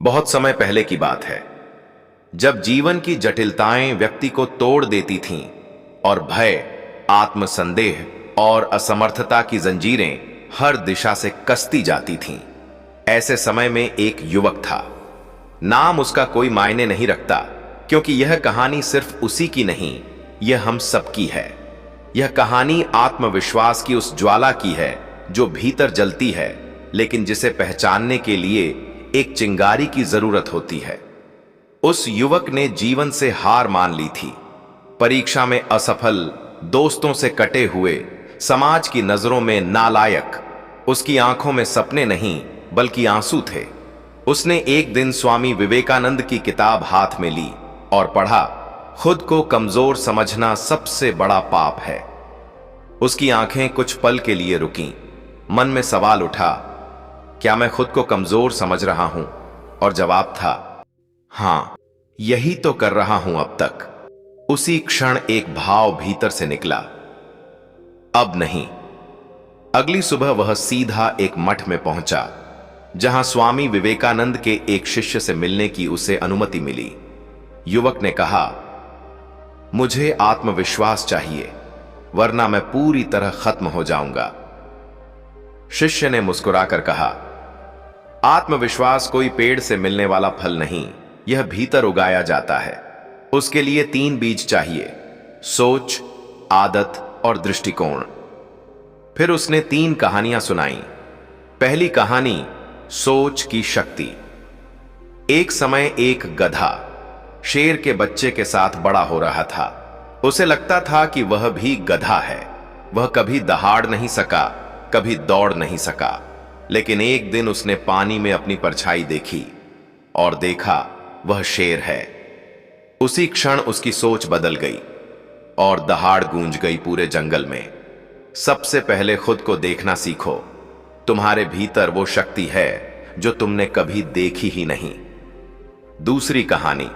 बहुत समय पहले की बात है, जब जीवन की जटिलताएं व्यक्ति को तोड़ देती थीं और भय, आत्मसंदेह और असमर्थता की जंजीरें हर दिशा से कसती जाती थीं। ऐसे समय में एक युवक था। नाम उसका कोई मायने नहीं रखता, क्योंकि यह कहानी सिर्फ उसी की नहीं, यह हम सबकी है। यह कहानी आत्मविश्वास की उस ज्वाला की है जो भीतर जलती है, लेकिन जिसे पहचानने के लिए एक चिंगारी की जरूरत होती है। उस युवक ने जीवन से हार मान ली थी। परीक्षा में असफल, दोस्तों से कटे हुए, समाज की नजरों में नालायक। उसकी आंखों में सपने नहीं बल्कि आंसू थे। उसने एक दिन स्वामी विवेकानंद की किताब हाथ में ली और पढ़ा, खुद को कमजोर समझना सबसे बड़ा पाप है। उसकी आंखें कुछ पल के लिए रुकीं। मन में सवाल उठा, क्या मैं खुद को कमजोर समझ रहा हूं? और जवाब था, हां, यही तो कर रहा हूं अब तक। उसी क्षण एक भाव भीतर से निकला, अब नहीं। अगली सुबह वह सीधा एक मठ में पहुंचा, जहां स्वामी विवेकानंद के एक शिष्य से मिलने की उसे अनुमति मिली। युवक ने कहा, मुझे आत्मविश्वास चाहिए, वरना मैं पूरी तरह खत्म हो जाऊंगा। शिष्य ने मुस्कुराकर कहा, आत्मविश्वास कोई पेड़ से मिलने वाला फल नहीं, यह भीतर उगाया जाता है। उसके लिए 3 बीज चाहिए, सोच, आदत और दृष्टिकोण। फिर उसने 3 कहानियां सुनाई। पहली कहानी, सोच की शक्ति। एक समय एक गधा शेर के बच्चे के साथ बड़ा हो रहा था। उसे लगता था कि वह भी गधा है। वह कभी दहाड़ नहीं सका, कभी दौड़ नहीं सका। लेकिन एक दिन उसने पानी में अपनी परछाई देखी और देखा वह शेर है। उसी क्षण उसकी सोच बदल गई और दहाड़ गूंज गई पूरे जंगल में। सबसे पहले खुद को देखना सीखो। तुम्हारे भीतर वो शक्ति है जो तुमने कभी देखी ही नहीं। दूसरी कहानी,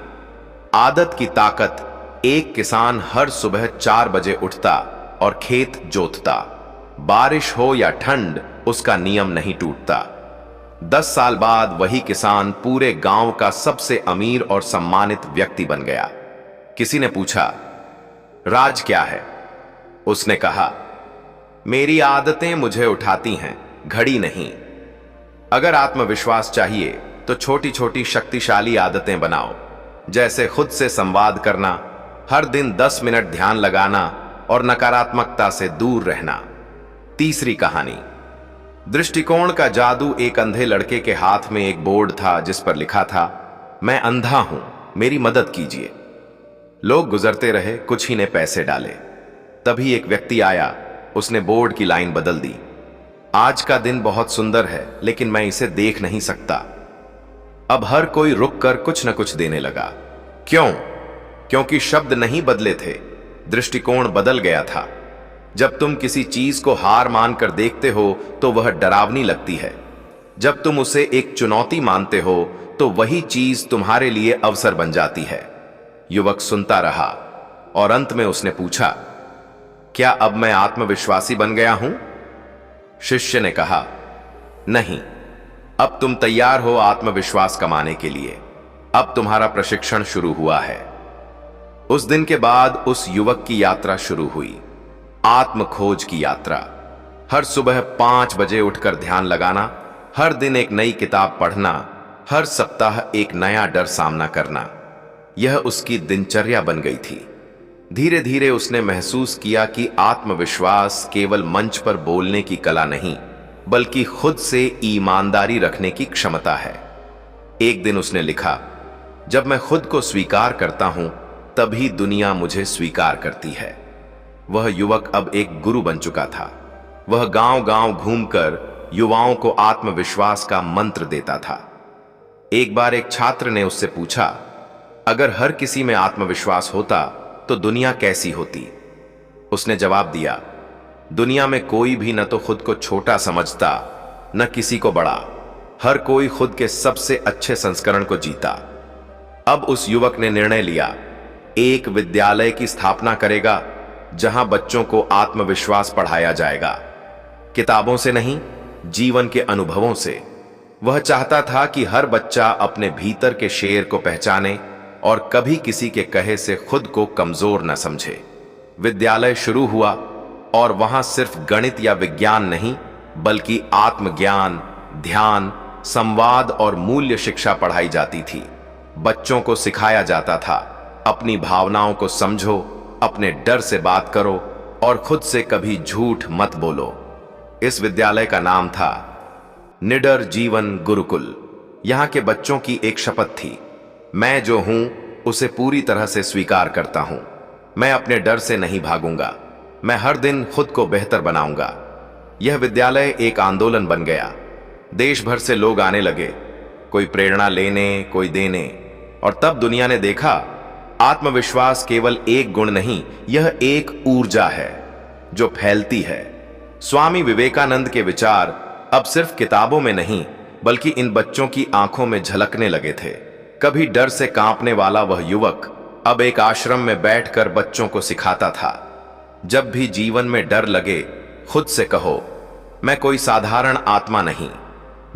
आदत की ताकत। एक किसान हर सुबह 4 बजे उठता और खेत जोतता। बारिश हो या ठंड, उसका नियम नहीं टूटता। 10 साल बाद वही किसान पूरे गांव का सबसे अमीर और सम्मानित व्यक्ति बन गया। किसी ने पूछा, राज क्या है? उसने कहा, मेरी आदतें मुझे उठाती हैं, घड़ी नहीं। अगर आत्मविश्वास चाहिए तो छोटी छोटी शक्तिशाली आदतें बनाओ, जैसे खुद से संवाद करना, हर दिन 10 मिनट ध्यान लगाना और नकारात्मकता से दूर रहना। तीसरी कहानी, दृष्टिकोण का जादू। एक अंधे लड़के के हाथ में एक बोर्ड था जिस पर लिखा था, मैं अंधा हूं, मेरी मदद कीजिए। लोग गुजरते रहे, कुछ ही ने पैसे डाले। तभी एक व्यक्ति आया, उसने बोर्ड की लाइन बदल दी, आज का दिन बहुत सुंदर है, लेकिन मैं इसे देख नहीं सकता। अब हर कोई रुककर कुछ न कुछ देने लगा। क्यों? क्योंकि शब्द नहीं बदले थे, दृष्टिकोण बदल गया था। जब तुम किसी चीज को हार मानकर देखते हो तो वह डरावनी लगती है। जब तुम उसे एक चुनौती मानते हो तो वही चीज तुम्हारे लिए अवसर बन जाती है। युवक सुनता रहा और अंत में उसने पूछा, क्या अब मैं आत्मविश्वासी बन गया हूं? शिष्य ने कहा, नहीं, अब तुम तैयार हो आत्मविश्वास कमाने के लिए। अब तुम्हारा प्रशिक्षण शुरू हुआ है। उस दिन के बाद उस युवक की यात्रा शुरू हुई, आत्म खोज की यात्रा। हर सुबह 5 बजे उठकर ध्यान लगाना, हर दिन एक नई किताब पढ़ना, हर सप्ताह एक नया डर सामना करना। यह उसकी दिनचर्या बन गई थी। धीरे धीरे उसने महसूस किया कि आत्मविश्वास केवल मंच पर बोलने की कला नहीं, बल्कि खुद से ईमानदारी रखने की क्षमता है। एक दिन उसने लिखा, जब मैं खुद को स्वीकार करता हूं तभी दुनिया मुझे स्वीकार करती है। वह युवक अब एक गुरु बन चुका था। वह गांव-गांव घूमकर युवाओं को आत्मविश्वास का मंत्र देता था। एक बार एक छात्र ने उससे पूछा, अगर हर किसी में आत्मविश्वास होता तो दुनिया कैसी होती? उसने जवाब दिया, दुनिया में कोई भी न तो खुद को छोटा समझता, न किसी को बड़ा। हर कोई खुद के सबसे अच्छे संस्करण को जीता। अब उस युवक ने निर्णय लिया, एक विद्यालय की स्थापना करेगा जहां बच्चों को आत्मविश्वास पढ़ाया जाएगा, किताबों से नहीं, जीवन के अनुभवों से। वह चाहता था कि हर बच्चा अपने भीतर के शेर को पहचाने और कभी किसी के कहे से खुद को कमजोर न समझे। विद्यालय शुरू हुआ और वहां सिर्फ गणित या विज्ञान नहीं, बल्कि आत्मज्ञान, ध्यान, संवाद और मूल्य शिक्षा पढ़ाई जाती थी। बच्चों को सिखाया जाता था, अपनी भावनाओं को समझो, अपने डर से बात करो और खुद से कभी झूठ मत बोलो। इस विद्यालय का नाम था निडर जीवन गुरुकुल। यहां के बच्चों की एक शपथ थी, मैं जो हूं उसे पूरी तरह से स्वीकार करता हूं। मैं अपने डर से नहीं भागूंगा, मैं हर दिन खुद को बेहतर बनाऊंगा। यह विद्यालय एक आंदोलन बन गया। देश भर से लोग आने लगे, कोई प्रेरणा लेने, कोई देने। और तब दुनिया ने देखा, आत्मविश्वास केवल एक गुण नहीं, यह एक ऊर्जा है जो फैलती है। स्वामी विवेकानंद के विचार अब सिर्फ किताबों में नहीं, बल्कि इन बच्चों की आंखों में झलकने लगे थे। कभी डर से कांपने वाला वह युवक अब एक आश्रम में बैठकर बच्चों को सिखाता था, जब भी जीवन में डर लगे, खुद से कहो, मैं कोई साधारण आत्मा नहीं,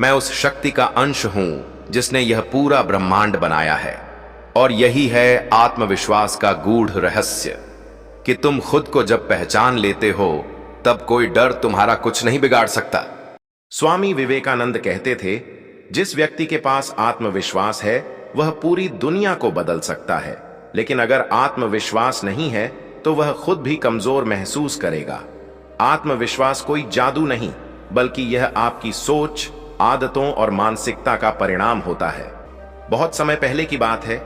मैं उस शक्ति का अंश हूं जिसने यह पूरा ब्रह्मांड बनाया है। और यही है आत्मविश्वास का गूढ़ रहस्य, कि तुम खुद को जब पहचान लेते हो, तब कोई डर तुम्हारा कुछ नहीं बिगाड़ सकता। स्वामी विवेकानंद कहते थे, जिस व्यक्ति के पास आत्मविश्वास है वह पूरी दुनिया को बदल सकता है, लेकिन अगर आत्मविश्वास नहीं है तो वह खुद भी कमजोर महसूस करेगा। आत्मविश्वास कोई जादू नहीं, बल्कि यह आपकी सोच, आदतों और मानसिकता का परिणाम होता है। बहुत समय पहले की बात है,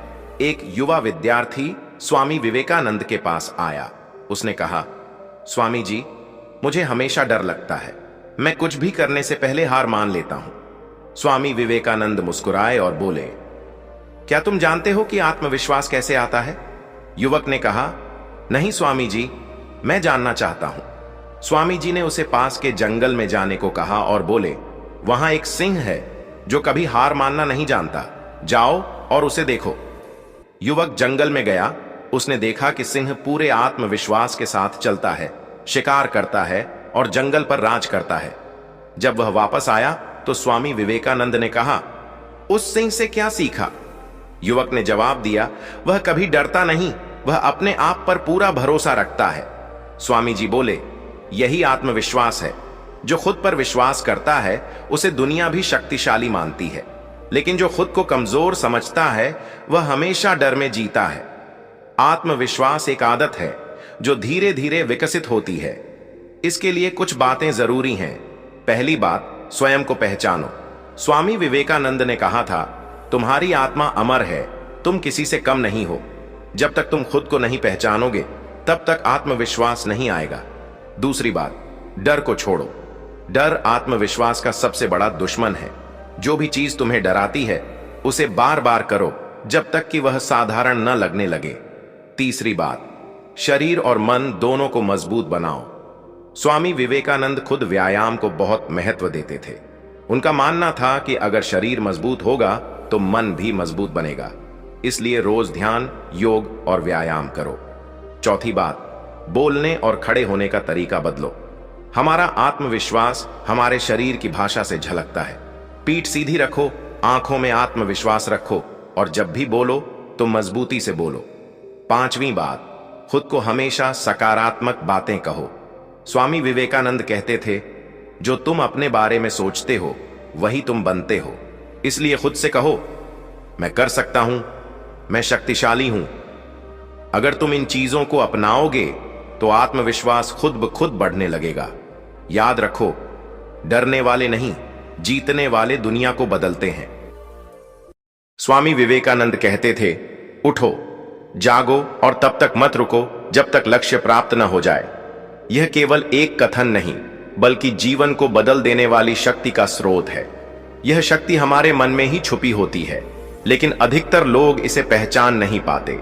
एक युवा विद्यार्थी स्वामी विवेकानंद के पास आया। उसने कहा, स्वामी जी, मुझे हमेशा डर लगता है, मैं कुछ भी करने से पहले हार मान लेता हूं। स्वामी विवेकानंद मुस्कुराए और बोले, क्या तुम जानते हो कि आत्मविश्वास कैसे आता है? युवक ने कहा, नहीं स्वामी जी, मैं जानना चाहता हूं। स्वामी जी ने उसे पास के जंगल में जाने को कहा और बोले, वहां एक सिंह है जो कभी हार मानना नहीं जानता, जाओ और उसे देखो। युवक जंगल में गया। उसने देखा कि सिंह पूरे आत्मविश्वास के साथ चलता है, शिकार करता है और जंगल पर राज करता है। जब वह वापस आया तो स्वामी विवेकानंद ने कहा, उस सिंह से क्या सीखा? युवक ने जवाब दिया, वह कभी डरता नहीं, वह अपने आप पर पूरा भरोसा रखता है। स्वामी जी बोले, यही आत्मविश्वास है। जो खुद पर विश्वास करता है उसे दुनिया भी शक्तिशाली मानती है, लेकिन जो खुद को कमजोर समझता है वह हमेशा डर में जीता है। आत्मविश्वास एक आदत है जो धीरे धीरे विकसित होती है। इसके लिए कुछ बातें जरूरी हैं। पहली बात, स्वयं को पहचानो। स्वामी विवेकानंद ने कहा था, तुम्हारी आत्मा अमर है, तुम किसी से कम नहीं हो। जब तक तुम खुद को नहीं पहचानोगे तब तक आत्मविश्वास नहीं आएगा। दूसरी बात, डर को छोड़ो। डर आत्मविश्वास का सबसे बड़ा दुश्मन है। जो भी चीज तुम्हें डराती है उसे बार बार करो जब तक कि वह साधारण न लगने लगे। तीसरी बात, शरीर और मन दोनों को मजबूत बनाओ। स्वामी विवेकानंद खुद व्यायाम को बहुत महत्व देते थे। उनका मानना था कि अगर शरीर मजबूत होगा तो मन भी मजबूत बनेगा। इसलिए रोज ध्यान, योग और व्यायाम करो। चौथी बात, बोलने और खड़े होने का तरीका बदलो। हमारा आत्मविश्वास हमारे शरीर की भाषा से झलकता है। पीठ सीधी रखो, आंखों में आत्मविश्वास रखो और जब भी बोलो तो मजबूती से बोलो। पांचवी बात, खुद को हमेशा सकारात्मक बातें कहो। स्वामी विवेकानंद कहते थे, जो तुम अपने बारे में सोचते हो वही तुम बनते हो। इसलिए खुद से कहो, मैं कर सकता हूं, मैं शक्तिशाली हूं। अगर तुम इन चीजों को अपनाओगे तो आत्मविश्वास खुद ब खुद बढ़ने लगेगा। याद रखो, डरने वाले नहीं, जीतने वाले दुनिया को बदलते हैं। स्वामी विवेकानंद कहते थे, उठो, जागो और तब तक मत रुको जब तक लक्ष्य प्राप्त न हो जाए। यह केवल एक कथन नहीं, बल्कि जीवन को बदल देने वाली शक्ति का स्रोत है। यह शक्ति हमारे मन में ही छुपी होती है, लेकिन अधिकतर लोग इसे पहचान नहीं पाते।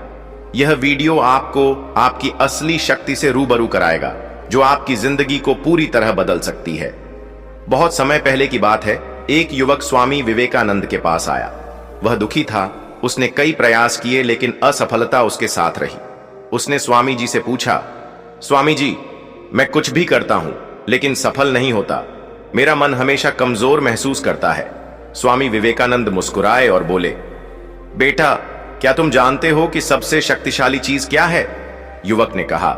यह वीडियो आपको आपकी असली शक्ति से रूबरू कराएगा, जो आपकी जिंदगी को पूरी तरह बदल सकती है। बहुत समय पहले की बात है, एक युवक स्वामी विवेकानंद के पास आया। वह दुखी था, उसने कई प्रयास किए लेकिन असफलता उसके साथ रही। उसने स्वामी जी से पूछा, स्वामी जी, मैं कुछ भी करता हूं लेकिन सफल नहीं होता। मेरा मन हमेशा कमजोर महसूस करता है। स्वामी विवेकानंद मुस्कुराए और बोले, बेटा, क्या तुम जानते हो कि सबसे शक्तिशाली चीज क्या है? युवक ने कहा,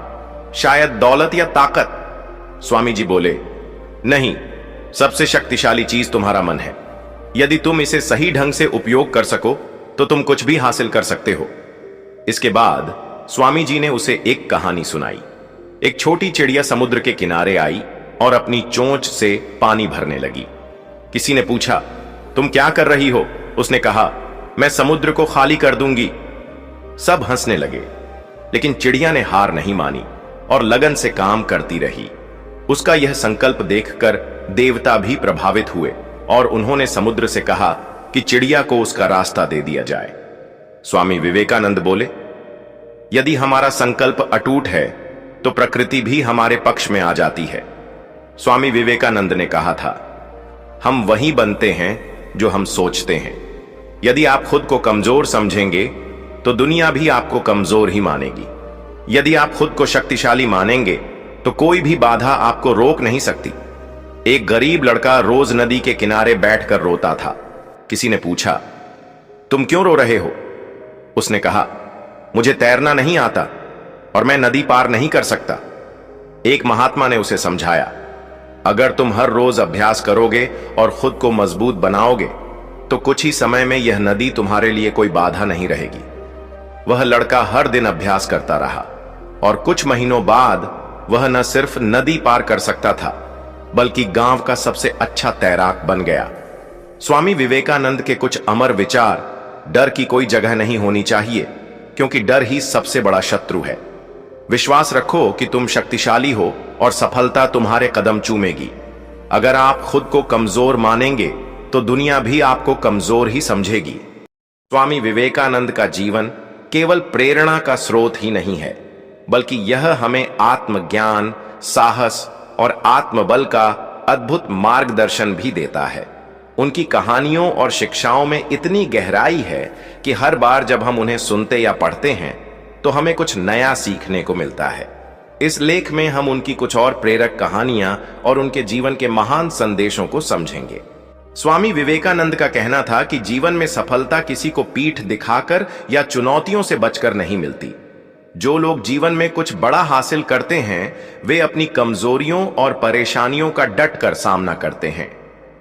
शायद दौलत या ताकत। स्वामी जी बोले, नहीं, सबसे शक्तिशाली चीज तुम्हारा मन है। यदि तुम इसे सही ढंग से उपयोग कर सको तो तुम कुछ भी हासिल कर सकते हो। इसके बाद स्वामी जी ने उसे एक कहानी सुनाई। एक छोटी चिड़िया समुद्र के किनारे आई और अपनी चोंच से पानी भरने लगी। किसी ने पूछा, तुम क्या कर रही हो? उसने कहा, मैं समुद्र को खाली कर दूंगी। सब हंसने लगे, लेकिन चिड़िया ने हार नहीं मानी और लगन से काम करती रही। उसका यह संकल्प देखकर देवता भी प्रभावित हुए और उन्होंने समुद्र से कहा कि चिड़िया को उसका रास्ता दे दिया जाए। स्वामी विवेकानंद बोले, यदि हमारा संकल्प अटूट है तो प्रकृति भी हमारे पक्ष में आ जाती है। स्वामी विवेकानंद ने कहा था, हम वही बनते हैं जो हम सोचते हैं। यदि आप खुद को कमजोर समझेंगे तो दुनिया भी आपको कमजोर ही मानेगी। यदि आप खुद को शक्तिशाली मानेंगे तो कोई भी बाधा आपको रोक नहीं सकती। एक गरीब लड़का रोज नदी के किनारे बैठकर रोता था। किसी ने पूछा, तुम क्यों रो रहे हो? उसने कहा, मुझे तैरना नहीं आता और मैं नदी पार नहीं कर सकता। एक महात्मा ने उसे समझाया, अगर तुम हर रोज अभ्यास करोगे और खुद को मजबूत बनाओगे तो कुछ ही समय में यह नदी तुम्हारे लिए कोई बाधा नहीं रहेगी। वह लड़का हर दिन अभ्यास करता रहा और कुछ महीनों बाद वह न सिर्फ नदी पार कर सकता था बल्कि गांव का सबसे अच्छा तैराक बन गया। स्वामी विवेकानंद के कुछ अमर विचार, डर की कोई जगह नहीं होनी चाहिए क्योंकि डर ही सबसे बड़ा शत्रु है। विश्वास रखो कि तुम शक्तिशाली हो और सफलता तुम्हारे कदम चूमेगी। अगर आप खुद को कमजोर मानेंगे तो दुनिया भी आपको कमजोर ही समझेगी। स्वामी विवेकानंद का जीवन केवल प्रेरणा का स्रोत ही नहीं है, बल्कि यह हमें आत्मज्ञान, साहस और आत्मबल का अद्भुत मार्गदर्शन भी देता है। उनकी कहानियों और शिक्षाओं में इतनी गहराई है कि हर बार जब हम उन्हें सुनते या पढ़ते हैं तो हमें कुछ नया सीखने को मिलता है। इस लेख में हम उनकी कुछ और प्रेरक कहानियां और उनके जीवन के महान संदेशों को समझेंगे। स्वामी विवेकानंद का कहना था कि जीवन में सफलता किसी को पीठ दिखाकर या चुनौतियों से बचकर नहीं मिलती। जो लोग जीवन में कुछ बड़ा हासिल करते हैं वे अपनी कमजोरियों और परेशानियों का डटकर सामना करते हैं।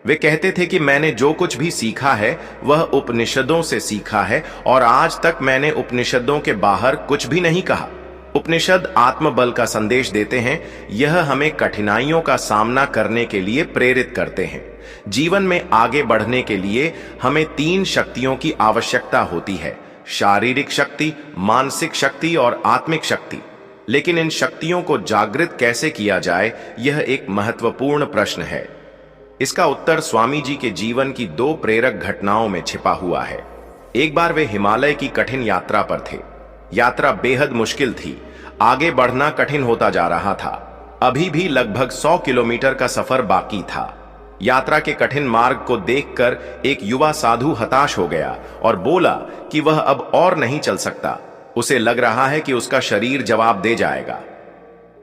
वे कहते थे कि मैंने जो कुछ भी सीखा है वह उपनिषदों से सीखा है और आज तक मैंने उपनिषदों के बाहर कुछ भी नहीं कहा। उपनिषद आत्मबल का संदेश देते हैं, यह हमें कठिनाइयों का सामना करने के लिए प्रेरित करते हैं। जीवन में आगे बढ़ने के लिए हमें 3 शक्तियों की आवश्यकता होती है, शारीरिक शक्ति, मानसिक शक्ति और आत्मिक शक्ति। लेकिन इन शक्तियों को जागृत कैसे किया जाए, यह एक महत्वपूर्ण प्रश्न है। इसका उत्तर स्वामी जी के जीवन की 2 प्रेरक घटनाओं में छिपा हुआ है। एक बार वे हिमालय की कठिन यात्रा पर थे। यात्रा बेहद मुश्किल थी, आगे बढ़ना कठिन होता जा रहा था। अभी भी लगभग 100 किलोमीटर का सफर बाकी था। यात्रा के कठिन मार्ग को देखकर एक युवा साधु हताश हो गया और बोला कि वह अब और नहीं चल सकता। उसे लग रहा है कि उसका शरीर जवाब दे जाएगा।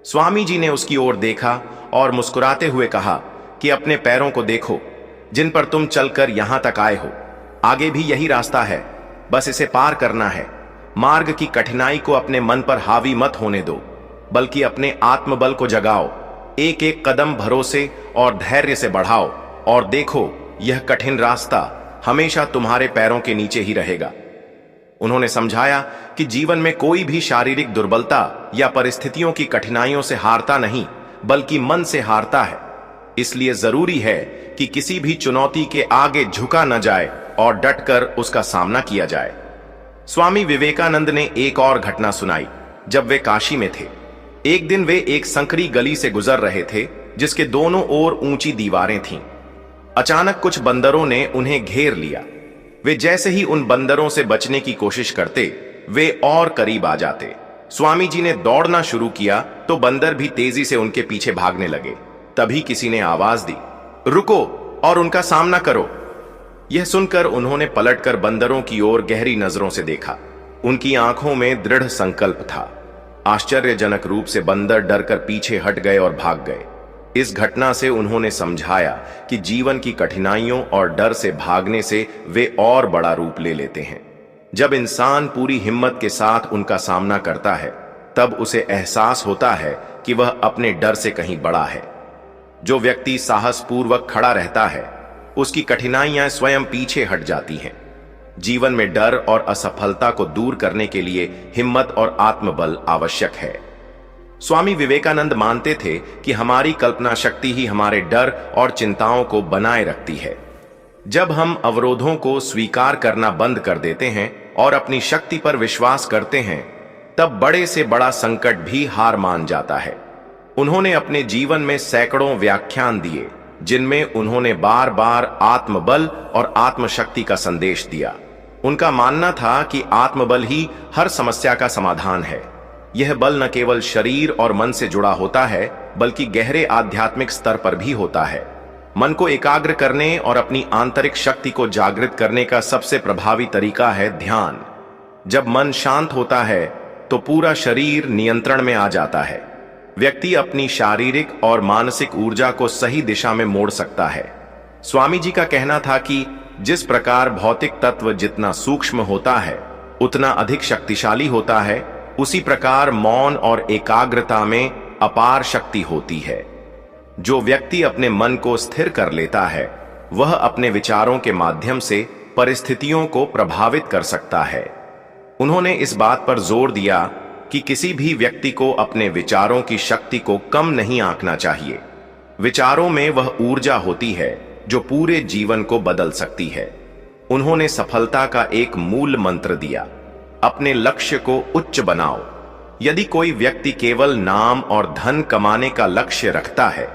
स्वामी जी ने उसकी ओर देखा और मुस्कुराते हुए कहा कि अपने पैरों को देखो, जिन पर तुम चलकर यहां तक आए हो। आगे भी यही रास्ता है, बस इसे पार करना है। मार्ग की कठिनाई को अपने मन पर हावी मत होने दो, बल्कि अपने आत्मबल को जगाओ। एक एक कदम भरोसे और धैर्य से बढ़ाओ और देखो, यह कठिन रास्ता हमेशा तुम्हारे पैरों के नीचे ही रहेगा। उन्होंने समझाया कि जीवन में कोई भी शारीरिक दुर्बलता या परिस्थितियों की कठिनाइयों से हारता नहीं, बल्कि मन से हारता है। इसलिए जरूरी है कि किसी भी चुनौती के आगे झुका न जाए और डटकर उसका सामना किया जाए। स्वामी विवेकानंद ने एक और घटना सुनाई जब वे काशी में थे। एक दिन वे एक संकरी गली से गुजर रहे थे जिसके दोनों ओर ऊंची दीवारें थीं। अचानक कुछ बंदरों ने उन्हें घेर लिया। वे जैसे ही उन बंदरों से बचने की कोशिश करते वे और करीब आ जाते। स्वामी जी ने दौड़ना शुरू किया तो बंदर भी तेजी से उनके पीछे भागने लगे। तभी किसी ने आवाज दी, रुको और उनका सामना करो। यह सुनकर उन्होंने पलटकर बंदरों की ओर गहरी नजरों से देखा। उनकी आंखों में दृढ़ संकल्प था। आश्चर्यजनक रूप से बंदर डरकर पीछे हट गए और भाग गए। इस घटना से उन्होंने समझाया कि जीवन की कठिनाइयों और डर से भागने से वे और बड़ा रूप ले लेते हैं। जब इंसान पूरी हिम्मत के साथ उनका सामना करता है, तब उसे एहसास होता है कि वह अपने डर से कहीं बड़ा है। जो व्यक्ति साहसपूर्वक खड़ा रहता है, उसकी कठिनाइयां स्वयं पीछे हट जाती हैं। जीवन में डर और असफलता को दूर करने के लिए हिम्मत और आत्मबल आवश्यक है। स्वामी विवेकानंद मानते थे कि हमारी कल्पना शक्ति ही हमारे डर और चिंताओं को बनाए रखती है। जब हम अवरोधों को स्वीकार करना बंद कर देते हैं और अपनी शक्ति पर विश्वास करते हैं, तब बड़े से बड़ा संकट भी हार मान जाता है। उन्होंने अपने जीवन में सैकड़ों व्याख्यान दिए, जिनमें उन्होंने बार बार आत्मबल और आत्मशक्ति का संदेश दिया। उनका मानना था कि आत्मबल ही हर समस्या का समाधान है। यह बल न केवल शरीर और मन से जुड़ा होता है, बल्कि गहरे आध्यात्मिक स्तर पर भी होता है। मन को एकाग्र करने और अपनी आंतरिक शक्ति को जागृत करने का सबसे प्रभावी तरीका है ध्यान। जब मन शांत होता है, तो पूरा शरीर नियंत्रण में आ जाता है। व्यक्ति अपनी शारीरिक और मानसिक ऊर्जा को सही दिशा में मोड़ सकता है। स्वामी जी का कहना था कि जिस प्रकार भौतिक तत्व जितना सूक्ष्म होता है, उतना अधिक शक्तिशाली होता है, उसी प्रकार मौन और एकाग्रता में अपार शक्ति होती है। जो व्यक्ति अपने मन को स्थिर कर लेता है, वह अपने विचारों के माध्यम से परिस्थितियों को प्रभावित कर सकता है। उन्होंने इस बात पर जोर दिया कि किसी भी व्यक्ति को अपने विचारों की शक्ति को कम नहीं आंकना चाहिए। विचारों में वह ऊर्जा होती है जो पूरे जीवन को बदल सकती है। उन्होंने सफलता का एक मूल मंत्र दिया, अपने लक्ष्य को उच्च बनाओ। यदि कोई व्यक्ति केवल नाम और धन कमाने का लक्ष्य रखता है,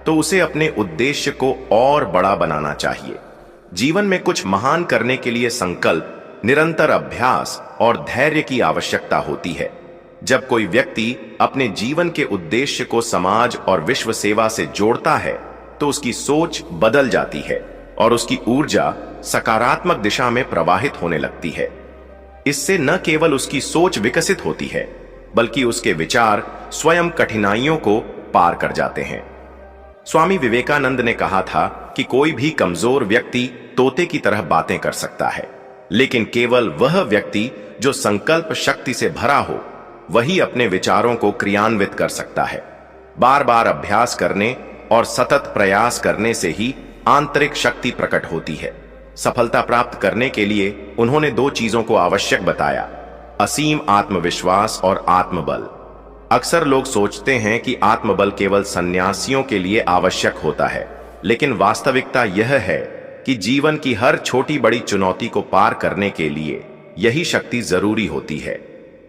तो उसे अपने उद्देश्य को और बड़ा बनाना चाहिए। जीवन में कुछ महान करने के लिए संकल्प, निरंतर अभ्यास और धैर्य की आवश्यकता होती है। जब कोई व्यक्ति अपने जीवन के उद्देश्य को समाज और विश्व सेवा से जोड़ता है, तो उसकी सोच बदल जाती है और उसकी ऊर्जा सकारात्मक दिशा में प्रवाहित होने लगती है। इससे न केवल उसकी सोच विकसित होती है, बल्कि उसके विचार स्वयं कठिनाइयों को पार कर जाते हैं। स्वामी विवेकानंद ने कहा था कि कोई भी कमजोर व्यक्ति तोते की तरह बातें कर सकता है, लेकिन केवल वह व्यक्ति जो संकल्प शक्ति से भरा हो, वही अपने विचारों को क्रियान्वित कर सकता है। बार बार अभ्यास करने और सतत प्रयास करने से ही आंतरिक शक्ति प्रकट होती है। सफलता प्राप्त करने के लिए उन्होंने दो चीजों को आवश्यक बताया, असीम आत्मविश्वास और आत्मबल। अक्सर लोग सोचते हैं कि आत्मबल केवल सन्यासियों के लिए आवश्यक होता है, लेकिन वास्तविकता यह है कि जीवन की हर छोटी बड़ी चुनौती को पार करने के लिए यही शक्ति जरूरी होती है।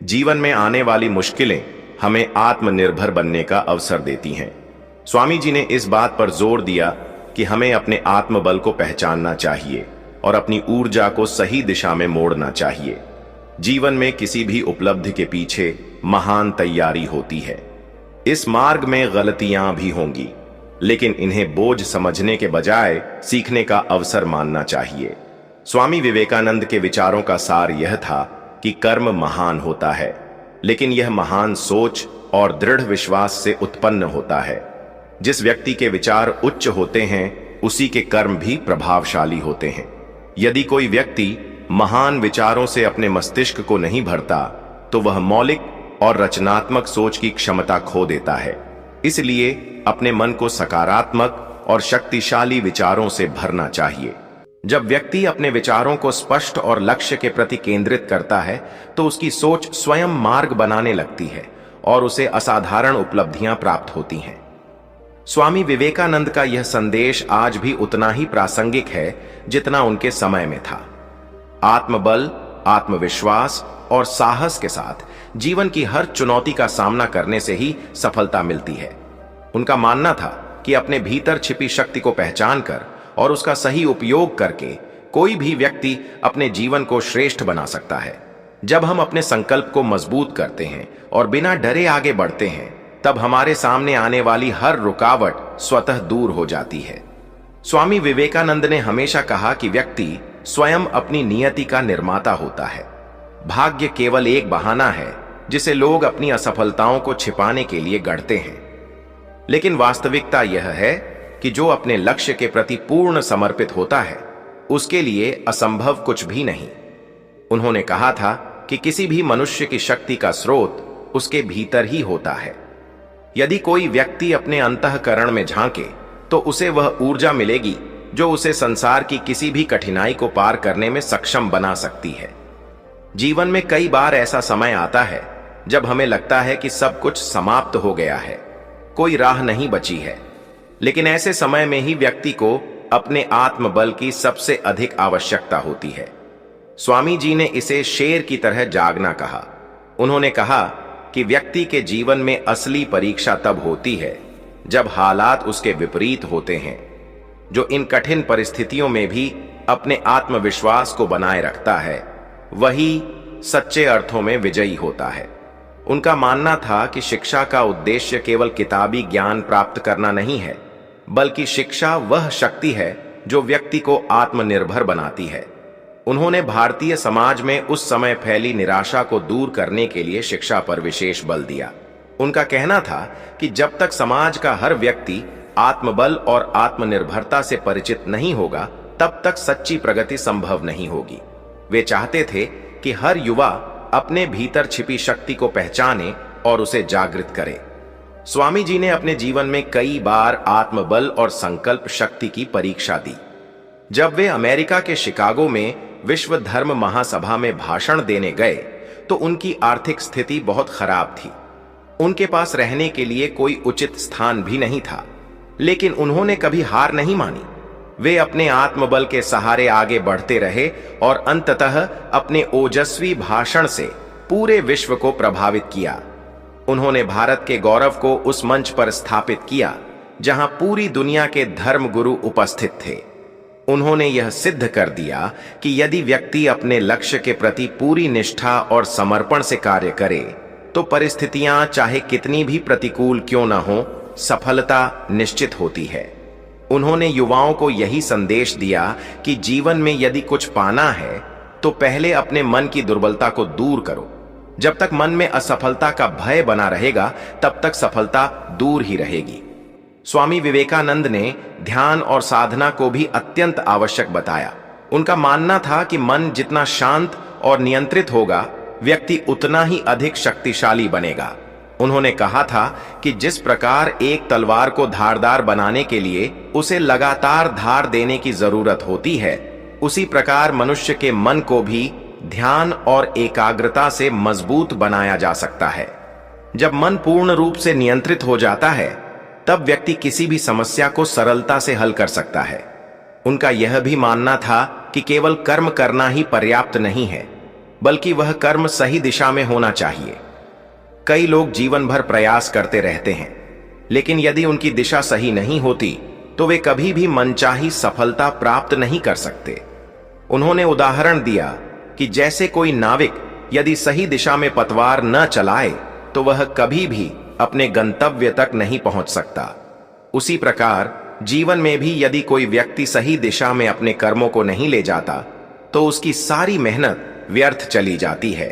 जीवन में आने वाली मुश्किलें हमें आत्मनिर्भर बनने का अवसर देती हैं। स्वामी जी ने इस बात पर जोर दिया कि हमें अपने आत्मबल को पहचानना चाहिए और अपनी ऊर्जा को सही दिशा में मोड़ना चाहिए। जीवन में किसी भी उपलब्धि के पीछे महान तैयारी होती है। इस मार्ग में गलतियां भी होंगी, लेकिन इन्हें बोझ समझने के बजाय सीखने का अवसर मानना चाहिए। स्वामी विवेकानंद के विचारों का सार यह था कि कर्म महान होता है, लेकिन यह महान सोच और दृढ़ विश्वास से उत्पन्न होता है। जिस व्यक्ति के विचार उच्च होते हैं, उसी के कर्म भी प्रभावशाली होते हैं। यदि कोई व्यक्ति महान विचारों से अपने मस्तिष्क को नहीं भरता, तो वह मौलिक और रचनात्मक सोच की क्षमता खो देता है। इसलिए अपने मन को सकारात्मक और शक्तिशाली विचारों से भरना चाहिए। जब व्यक्ति अपने विचारों को स्पष्ट और लक्ष्य के प्रति केंद्रित करता है, तो उसकी सोच स्वयं मार्ग बनाने लगती है और उसे असाधारण उपलब्धियां प्राप्त होती हैं। स्वामी विवेकानंद का यह संदेश आज भी उतना ही प्रासंगिक है जितना उनके समय में था। आत्मबल, आत्मविश्वास और साहस के साथ जीवन की हर चुनौती का सामना करने से ही सफलता मिलती है। उनका मानना था कि अपने भीतर छिपी शक्ति को पहचान कर और उसका सही उपयोग करके कोई भी व्यक्ति अपने जीवन को श्रेष्ठ बना सकता है। जब हम अपने संकल्प को मजबूत करते हैं और बिना डरे आगे बढ़ते हैं, तब हमारे सामने आने वाली हर रुकावट स्वतः दूर हो जाती है। स्वामी विवेकानंद ने हमेशा कहा कि व्यक्ति स्वयं अपनी नियति का निर्माता होता है। भाग्य केवल एक बहाना है जिसे लोग अपनी असफलताओं को छिपाने के लिए गढ़ते हैं। लेकिन वास्तविकता यह है कि जो अपने लक्ष्य के प्रति पूर्ण समर्पित होता है उसके लिए असंभव कुछ भी नहीं। उन्होंने कहा था कि किसी भी मनुष्य की शक्ति का स्रोत उसके भीतर ही होता है। यदि कोई व्यक्ति अपने अंतःकरण में झांके तो उसे वह ऊर्जा मिलेगी जो उसे संसार की किसी भी कठिनाई को पार करने में सक्षम बना सकती है। जीवन में कई बार ऐसा समय आता है जब हमें लगता है कि सब कुछ समाप्त हो गया है, कोई राह नहीं बची है। लेकिन ऐसे समय में ही व्यक्ति को अपने आत्मबल की सबसे अधिक आवश्यकता होती है। स्वामी जी ने इसे शेर की तरह जागना कहा। उन्होंने कहा कि व्यक्ति के जीवन में असली परीक्षा तब होती है जब हालात उसके विपरीत होते हैं। जो इन कठिन परिस्थितियों में भी अपने आत्मविश्वास को बनाए रखता है वही सच्चे अर्थों में विजयी होता है। उनका मानना था कि शिक्षा का उद्देश्य केवल किताबी ज्ञान प्राप्त करना नहीं है, बल्कि शिक्षा वह शक्ति है जो व्यक्ति को आत्मनिर्भर बनाती है। उन्होंने भारतीय समाज में उस समय फैली निराशा को दूर करने के लिए शिक्षा पर विशेष बल दिया। उनका कहना था कि जब तक समाज का हर व्यक्ति आत्मबल और आत्मनिर्भरता से परिचित नहीं होगा तब तक सच्ची प्रगति संभव नहीं होगी। वे चाहते थे कि हर युवा अपने भीतर छिपी शक्ति को पहचाने और उसे जागृत करे। स्वामी जी ने अपने जीवन में कई बार आत्मबल और संकल्प शक्ति की परीक्षा दी। जब वे अमेरिका के शिकागो में विश्व धर्म महासभा में भाषण देने गए तो उनकी आर्थिक स्थिति बहुत खराब थी। उनके पास रहने के लिए कोई उचित स्थान भी नहीं था, लेकिन उन्होंने कभी हार नहीं मानी। वे अपने आत्मबल के सहारे आगे बढ़ते रहे और अंततः अपने ओजस्वी भाषण से पूरे विश्व को प्रभावित किया। उन्होंने भारत के गौरव को उस मंच पर स्थापित किया जहां पूरी दुनिया के धर्म गुरु उपस्थित थे। उन्होंने यह सिद्ध कर दिया कि यदि व्यक्ति अपने लक्ष्य के प्रति पूरी निष्ठा और समर्पण से कार्य करे तो परिस्थितियां चाहे कितनी भी प्रतिकूल क्यों न हो, सफलता निश्चित होती है। उन्होंने युवाओं को यही संदेश दिया कि जीवन में यदि कुछ पाना है तो पहले अपने मन की दुर्बलता को दूर करो। जब तक मन में असफलता का भय बना रहेगा तब तक सफलता दूर ही रहेगी। स्वामी विवेकानंद ने ध्यान और साधना को भी अत्यंत आवश्यक बताया। उनका मानना था कि मन जितना शांत और नियंत्रित होगा, व्यक्ति उतना ही अधिक शक्तिशाली बनेगा। उन्होंने कहा था कि जिस प्रकार एक तलवार को धारदार बनाने के लिए उसे लगातार धार देने की जरूरत होती है, उसी प्रकार मनुष्य के मन को भी ध्यान और एकाग्रता से मजबूत बनाया जा सकता है। जब मन पूर्ण रूप से नियंत्रित हो जाता है तब व्यक्ति किसी भी समस्या को सरलता से हल कर सकता है। उनका यह भी मानना था कि केवल कर्म करना ही पर्याप्त नहीं है, बल्कि वह कर्म सही दिशा में होना चाहिए। कई लोग जीवन भर प्रयास करते रहते हैं, लेकिन यदि उनकी दिशा सही नहीं होती तो वे कभी भी मनचाही सफलता प्राप्त नहीं कर सकते। उन्होंने उदाहरण दिया कि जैसे कोई नाविक यदि सही दिशा में पतवार न चलाए तो वह कभी भी अपने गंतव्य तक नहीं पहुंच सकता। उसी प्रकार जीवन में भी यदि कोई व्यक्ति सही दिशा में अपने कर्मों को नहीं ले जाता तो उसकी सारी मेहनत व्यर्थ चली जाती है।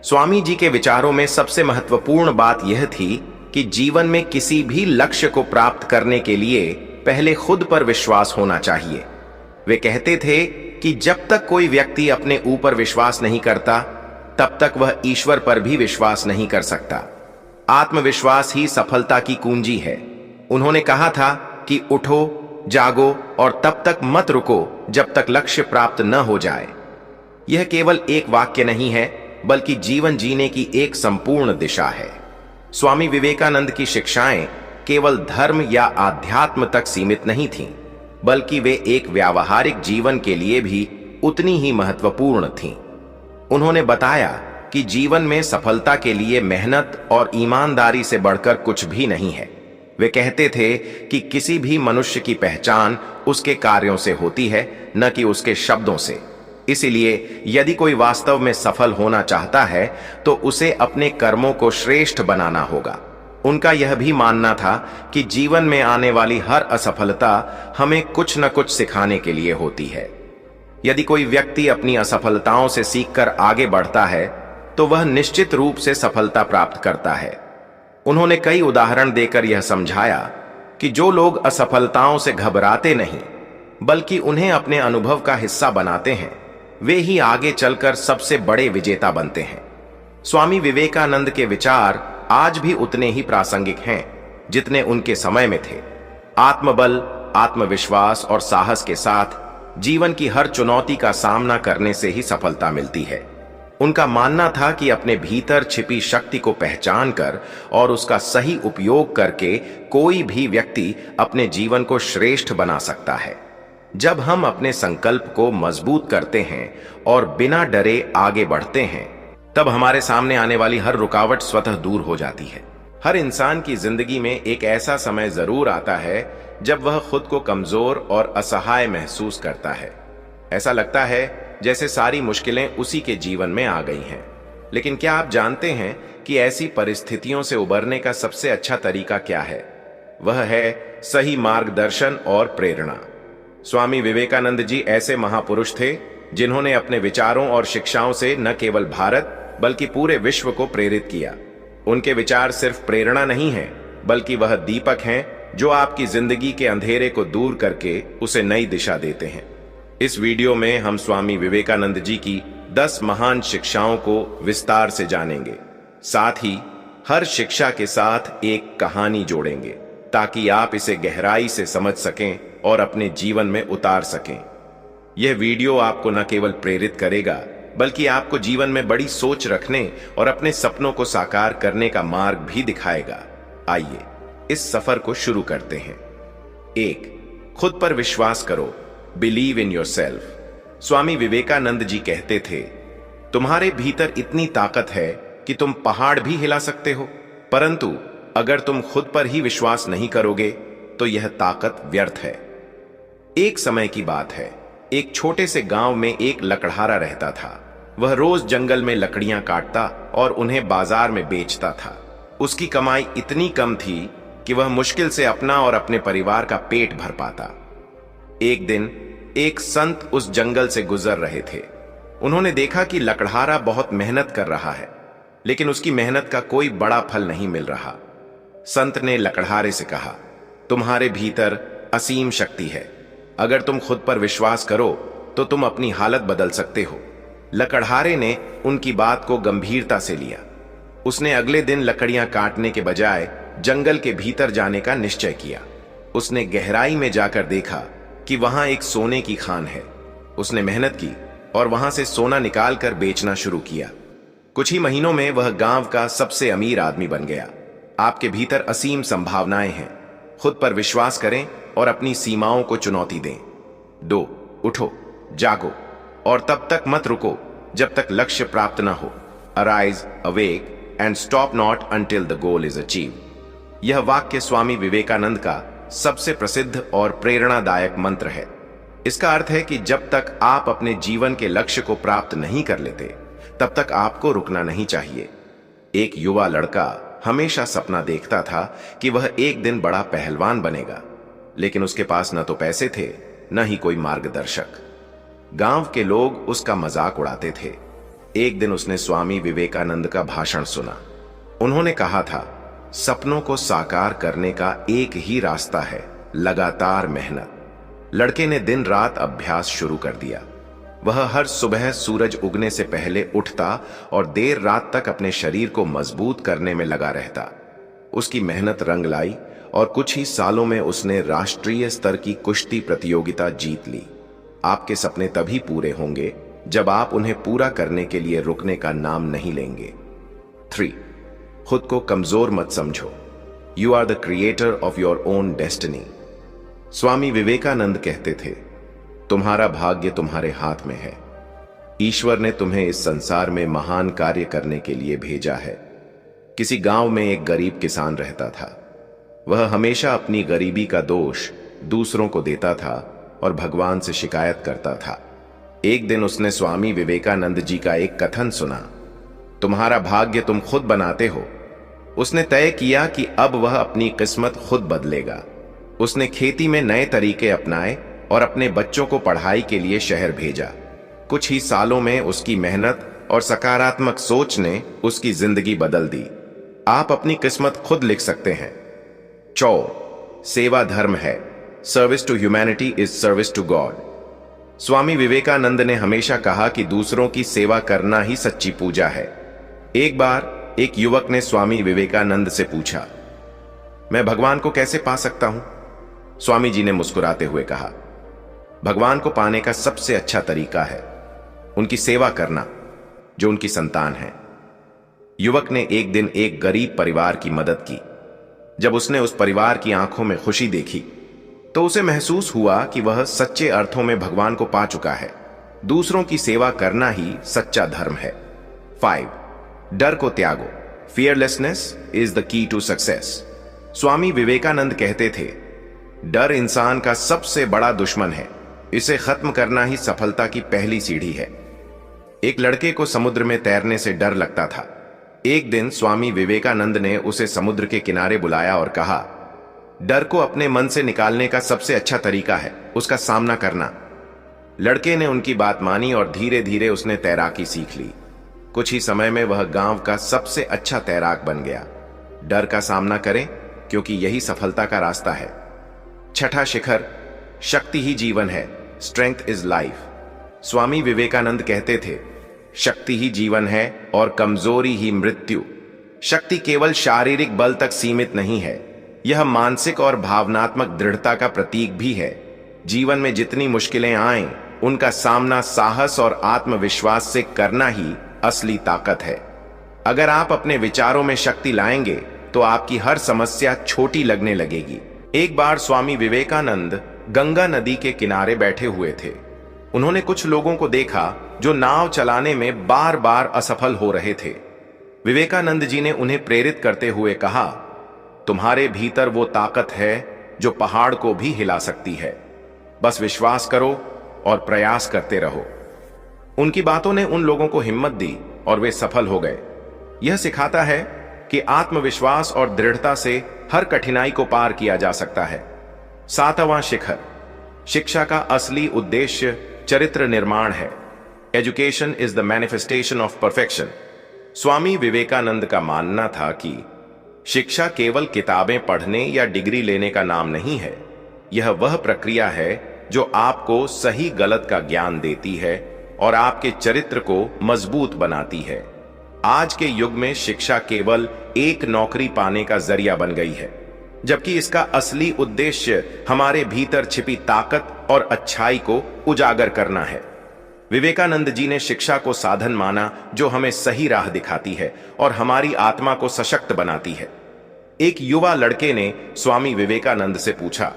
स्वामी जी के विचारों में सबसे महत्वपूर्ण बात यह थी कि जीवन में किसी भी लक्ष्य को प्राप्त करने के लिए पहले खुद पर विश्वास होना चाहिए। वे कहते थे कि जब तक कोई व्यक्ति अपने ऊपर विश्वास नहीं करता तब तक वह ईश्वर पर भी विश्वास नहीं कर सकता। आत्मविश्वास ही सफलता की कुंजी है। उन्होंने कहा था कि उठो, जागो और तब तक मत रुको जब तक लक्ष्य प्राप्त न हो जाए। यह केवल एक वाक्य नहीं है, बल्कि जीवन जीने की एक संपूर्ण दिशा है। स्वामी विवेकानंद की शिक्षाएं केवल धर्म या आध्यात्म तक सीमित नहीं थीं, बल्कि वे एक व्यावहारिक जीवन के लिए भी उतनी ही महत्वपूर्ण थीं। उन्होंने बताया कि जीवन में सफलता के लिए मेहनत और ईमानदारी से बढ़कर कुछ भी नहीं है। वे कहते थे कि किसी भी मनुष्य की पहचान उसके कार्यों से होती है, न कि उसके शब्दों से। इसीलिए यदि कोई वास्तव में सफल होना चाहता है तो उसे अपने कर्मों को श्रेष्ठ बनाना होगा। उनका यह भी मानना था कि जीवन में आने वाली हर असफलता हमें कुछ न कुछ सिखाने के लिए होती है। यदि कोई व्यक्ति अपनी असफलताओं से सीखकर आगे बढ़ता है तो वह निश्चित रूप से सफलता प्राप्त करता है। उन्होंने कई उदाहरण देकर यह समझाया कि जो लोग असफलताओं से घबराते नहीं बल्कि उन्हें अपने अनुभव का हिस्सा बनाते हैं, वे ही आगे चलकर सबसे बड़े विजेता बनते हैं। स्वामी विवेकानंद के विचार आज भी उतने ही प्रासंगिक हैं जितने उनके समय में थे। आत्मबल, आत्मविश्वास और साहस के साथ जीवन की हर चुनौती का सामना करने से ही सफलता मिलती है। उनका मानना था कि अपने भीतर छिपी शक्ति को पहचान कर और उसका सही उपयोग करके कोई भी व्यक्ति अपने जीवन को श्रेष्ठ बना सकता है। जब हम अपने संकल्प को मजबूत करते हैं और बिना डरे आगे बढ़ते हैं, तब हमारे सामने आने वाली हर रुकावट स्वतः दूर हो जाती है। हर इंसान की जिंदगी में एक ऐसा समय जरूर आता है जब वह खुद को कमजोर और असहाय महसूस करता है। ऐसा लगता है जैसे सारी मुश्किलें उसी के जीवन में आ गई हैं। लेकिन क्या आप जानते हैं कि ऐसी परिस्थितियों से उबरने का सबसे अच्छा तरीका क्या है? वह है सही मार्गदर्शन और प्रेरणा। स्वामी विवेकानंद जी ऐसे महापुरुष थे जिन्होंने अपने विचारों और शिक्षाओं से न केवल भारत बल्कि पूरे विश्व को प्रेरित किया। उनके विचार सिर्फ प्रेरणा नहीं है, बल्कि वह दीपक हैं जो आपकी जिंदगी के अंधेरे को दूर करके उसे नई दिशा देते हैं। इस वीडियो में हम स्वामी विवेकानंद जी की 10 महान शिक्षाओं को विस्तार से जानेंगे। साथ ही हर शिक्षा के साथ एक कहानी जोड़ेंगे ताकि आप इसे गहराई से समझ सकें और अपने जीवन में उतार सकें। यह वीडियो आपको न केवल प्रेरित करेगा बल्कि आपको जीवन में बड़ी सोच रखने और अपने सपनों को साकार करने का मार्ग भी दिखाएगा। आइए इस सफर को शुरू करते हैं। 1. खुद पर विश्वास करो। Believe in yourself. Swami Vivekananda ji कहते थे, तुम्हारे भीतर इतनी ताकत है कि तुम पहाड़ भी हिला सकते हो, परंतु अगर तुम खुद पर ही विश्वास नहीं करोगे तो यह ताकत व्यर्थ है। एक समय की बात है, एक छोटे से गांव में एक लकड़हारा रहता था। वह रोज जंगल में लकड़ियां काटता और उन्हें बाजार में बेचता था। उसकी कमाई इतनी कम थी कि वह मुश्किल से अपना और अपने परिवार का पेट भर पाता। एक दिन एक संत उस जंगल से गुजर रहे थे। उन्होंने देखा कि लकड़हारा बहुत मेहनत कर रहा है, लेकिन उसकी मेहनत का कोई बड़ा फल नहीं मिल रहा। संत ने लकड़हारे से कहा, तुम्हारे भीतर असीम शक्ति है। अगर तुम खुद पर विश्वास करो तो तुम अपनी हालत बदल सकते हो। लकड़हारे ने उनकी बात को गंभीरता से लिया। उसने अगले दिन लकड़ियां काटने के बजाय जंगल के भीतर जाने का निश्चय किया। उसने गहराई में जाकर देखा कि वहां एक सोने की खान है। उसने मेहनत की और वहां से सोना निकालकर बेचना शुरू किया। कुछ ही महीनों में वह गांव का सबसे अमीर आदमी बन गया। आपके भीतर असीम संभावनाएं हैं। खुद पर विश्वास करें और अपनी सीमाओं को चुनौती दें। 2. उठो, जागो और तब तक मत रुको जब तक लक्ष्य प्राप्त न हो। Arise, awake and stop not until the goal is achieve. यह वाक्य स्वामी विवेकानंद का सबसे प्रसिद्ध और प्रेरणादायक मंत्र है। इसका अर्थ है कि जब तक आप अपने जीवन के लक्ष्य को प्राप्त नहीं कर लेते, तब तक आपको रुकना नहीं चाहिए। एक युवा लड़का हमेशा सपना देखता था कि वह एक दिन बड़ा पहलवान बनेगा, लेकिन उसके पास न तो पैसे थे न ही कोई मार्गदर्शक। गांव के लोग उसका मजाक उड़ाते थे। एक दिन उसने स्वामी विवेकानंद का भाषण सुना। उन्होंने कहा था, सपनों को साकार करने का एक ही रास्ता है, लगातार मेहनत। लड़के ने दिन रात अभ्यास शुरू कर दिया। वह हर सुबह सूरज उगने से पहले उठता और देर रात तक अपने शरीर को मजबूत करने में लगा रहता। उसकी मेहनत रंग लाई और कुछ ही सालों में उसने राष्ट्रीय स्तर की कुश्ती प्रतियोगिता जीत ली। आपके सपने तभी पूरे होंगे जब आप उन्हें पूरा करने के लिए रुकने का नाम नहीं लेंगे। 3. खुद को कमजोर मत समझो। You are the creator of your own destiny. Swami Vivekananda कहते थे, तुम्हारा भाग्य तुम्हारे हाथ में है। ईश्वर ने तुम्हें इस संसार में महान कार्य करने के लिए भेजा है। किसी गांव में एक गरीब किसान रहता था। वह हमेशा अपनी गरीबी का दोष दूसरों को देता था और भगवान से शिकायत करता था। एक दिन उसने स्वामी विवेकानंद जी का एक कथन सुना, तुम्हारा भाग्य तुम खुद बनाते हो। उसने तय किया कि अब वह अपनी किस्मत खुद बदलेगा। उसने खेती में नए तरीके अपनाए और अपने बच्चों को पढ़ाई के लिए शहर भेजा। कुछ ही सालों में उसकी मेहनत और सकारात्मक सोच ने उसकी जिंदगी बदल दी। आप अपनी किस्मत खुद लिख सकते हैं। चौर, सेवा धर्म है। Service to humanity is service to God. Swami Vivekananda ने हमेशा कहा कि दूसरों की सेवा करना ही सच्ची पूजा है। एक बार एक युवक ने स्वामी विवेकानंद से पूछा, मैं भगवान को कैसे पा सकता हूं? स्वामी जी ने मुस्कुराते हुए कहा, भगवान को पाने का सबसे अच्छा तरीका है उनकी सेवा करना जो उनकी संतान है। युवक ने एक दिन एक गरीब परिवार की मदद की। जब उसने उस परिवार की आंखों में खुशी देखी तो उसे महसूस हुआ कि वह सच्चे अर्थों में भगवान को पा चुका है। दूसरों की सेवा करना ही सच्चा धर्म है। 5. डर को त्यागो। Fearlessness is the key to success. Swami Vivekananda कहते थे, डर इंसान का सबसे बड़ा दुश्मन है। इसे खत्म करना ही सफलता की पहली सीढ़ी है। एक लड़के को समुद्र में तैरने से डर लगता था। एक दिन स्वामी विवेकानंद ने उसे समुद्र के किनारे बुलाया और कहा, डर को अपने मन से निकालने का सबसे अच्छा तरीका है उसका सामना करना। लड़के ने उनकी बात मानी और धीरे धीरे उसने तैराकी सीख ली। कुछ ही समय में वह गांव का सबसे अच्छा तैराक बन गया। डर का सामना करें क्योंकि यही सफलता का रास्ता है। 6ठा शिखर, शक्ति ही जीवन है। Strength is life. Swami Vivekananda कहते थे, शक्ति ही जीवन है और कमजोरी ही मृत्यु। शक्ति केवल शारीरिक बल तक सीमित नहीं है, यह मानसिक और भावनात्मक दृढ़ता का प्रतीक भी है। जीवन में जितनी मुश्किलें आएं, उनका सामना साहस और आत्मविश्वास से करना ही असली ताकत है। अगर आप अपने विचारों में शक्ति लाएंगे तो आपकी हर समस्या छोटी लगने लगेगी। एक बार स्वामी विवेकानंद गंगा नदी के किनारे बैठे हुए थे। उन्होंने कुछ लोगों को देखा जो नाव चलाने में बार बार असफल हो रहे थे। विवेकानंद जी ने उन्हें प्रेरित करते हुए कहा, तुम्हारे भीतर वो ताकत है जो पहाड़ को भी हिला सकती है। बस विश्वास करो और प्रयास करते रहो। उनकी बातों ने उन लोगों को हिम्मत दी और वे सफल हो गए। यह सिखाता है कि आत्मविश्वास और दृढ़ता से हर कठिनाई को पार किया जा सकता है। 7वां शिखर, शिक्षा का असली उद्देश्य चरित्र निर्माण है। Education is the manifestation of perfection. Swami Vivekananda का मानना था कि शिक्षा केवल किताबें पढ़ने या डिग्री लेने का नाम नहीं है। यह वह प्रक्रिया है जो आपको सही गलत का ज्ञान देती है और आपके चरित्र को मजबूत बनाती है। आज के युग में शिक्षा केवल एक नौकरी पाने का जरिया बन गई है, जबकि इसका असली उद्देश्य हमारे भीतर छिपी ताकत और अच्छाई को उजागर करना है। विवेकानंद जी ने शिक्षा को साधन माना जो हमें सही राह दिखाती है और हमारी आत्मा को सशक्त बनाती है। एक युवा लड़के ने स्वामी विवेकानंद से पूछा,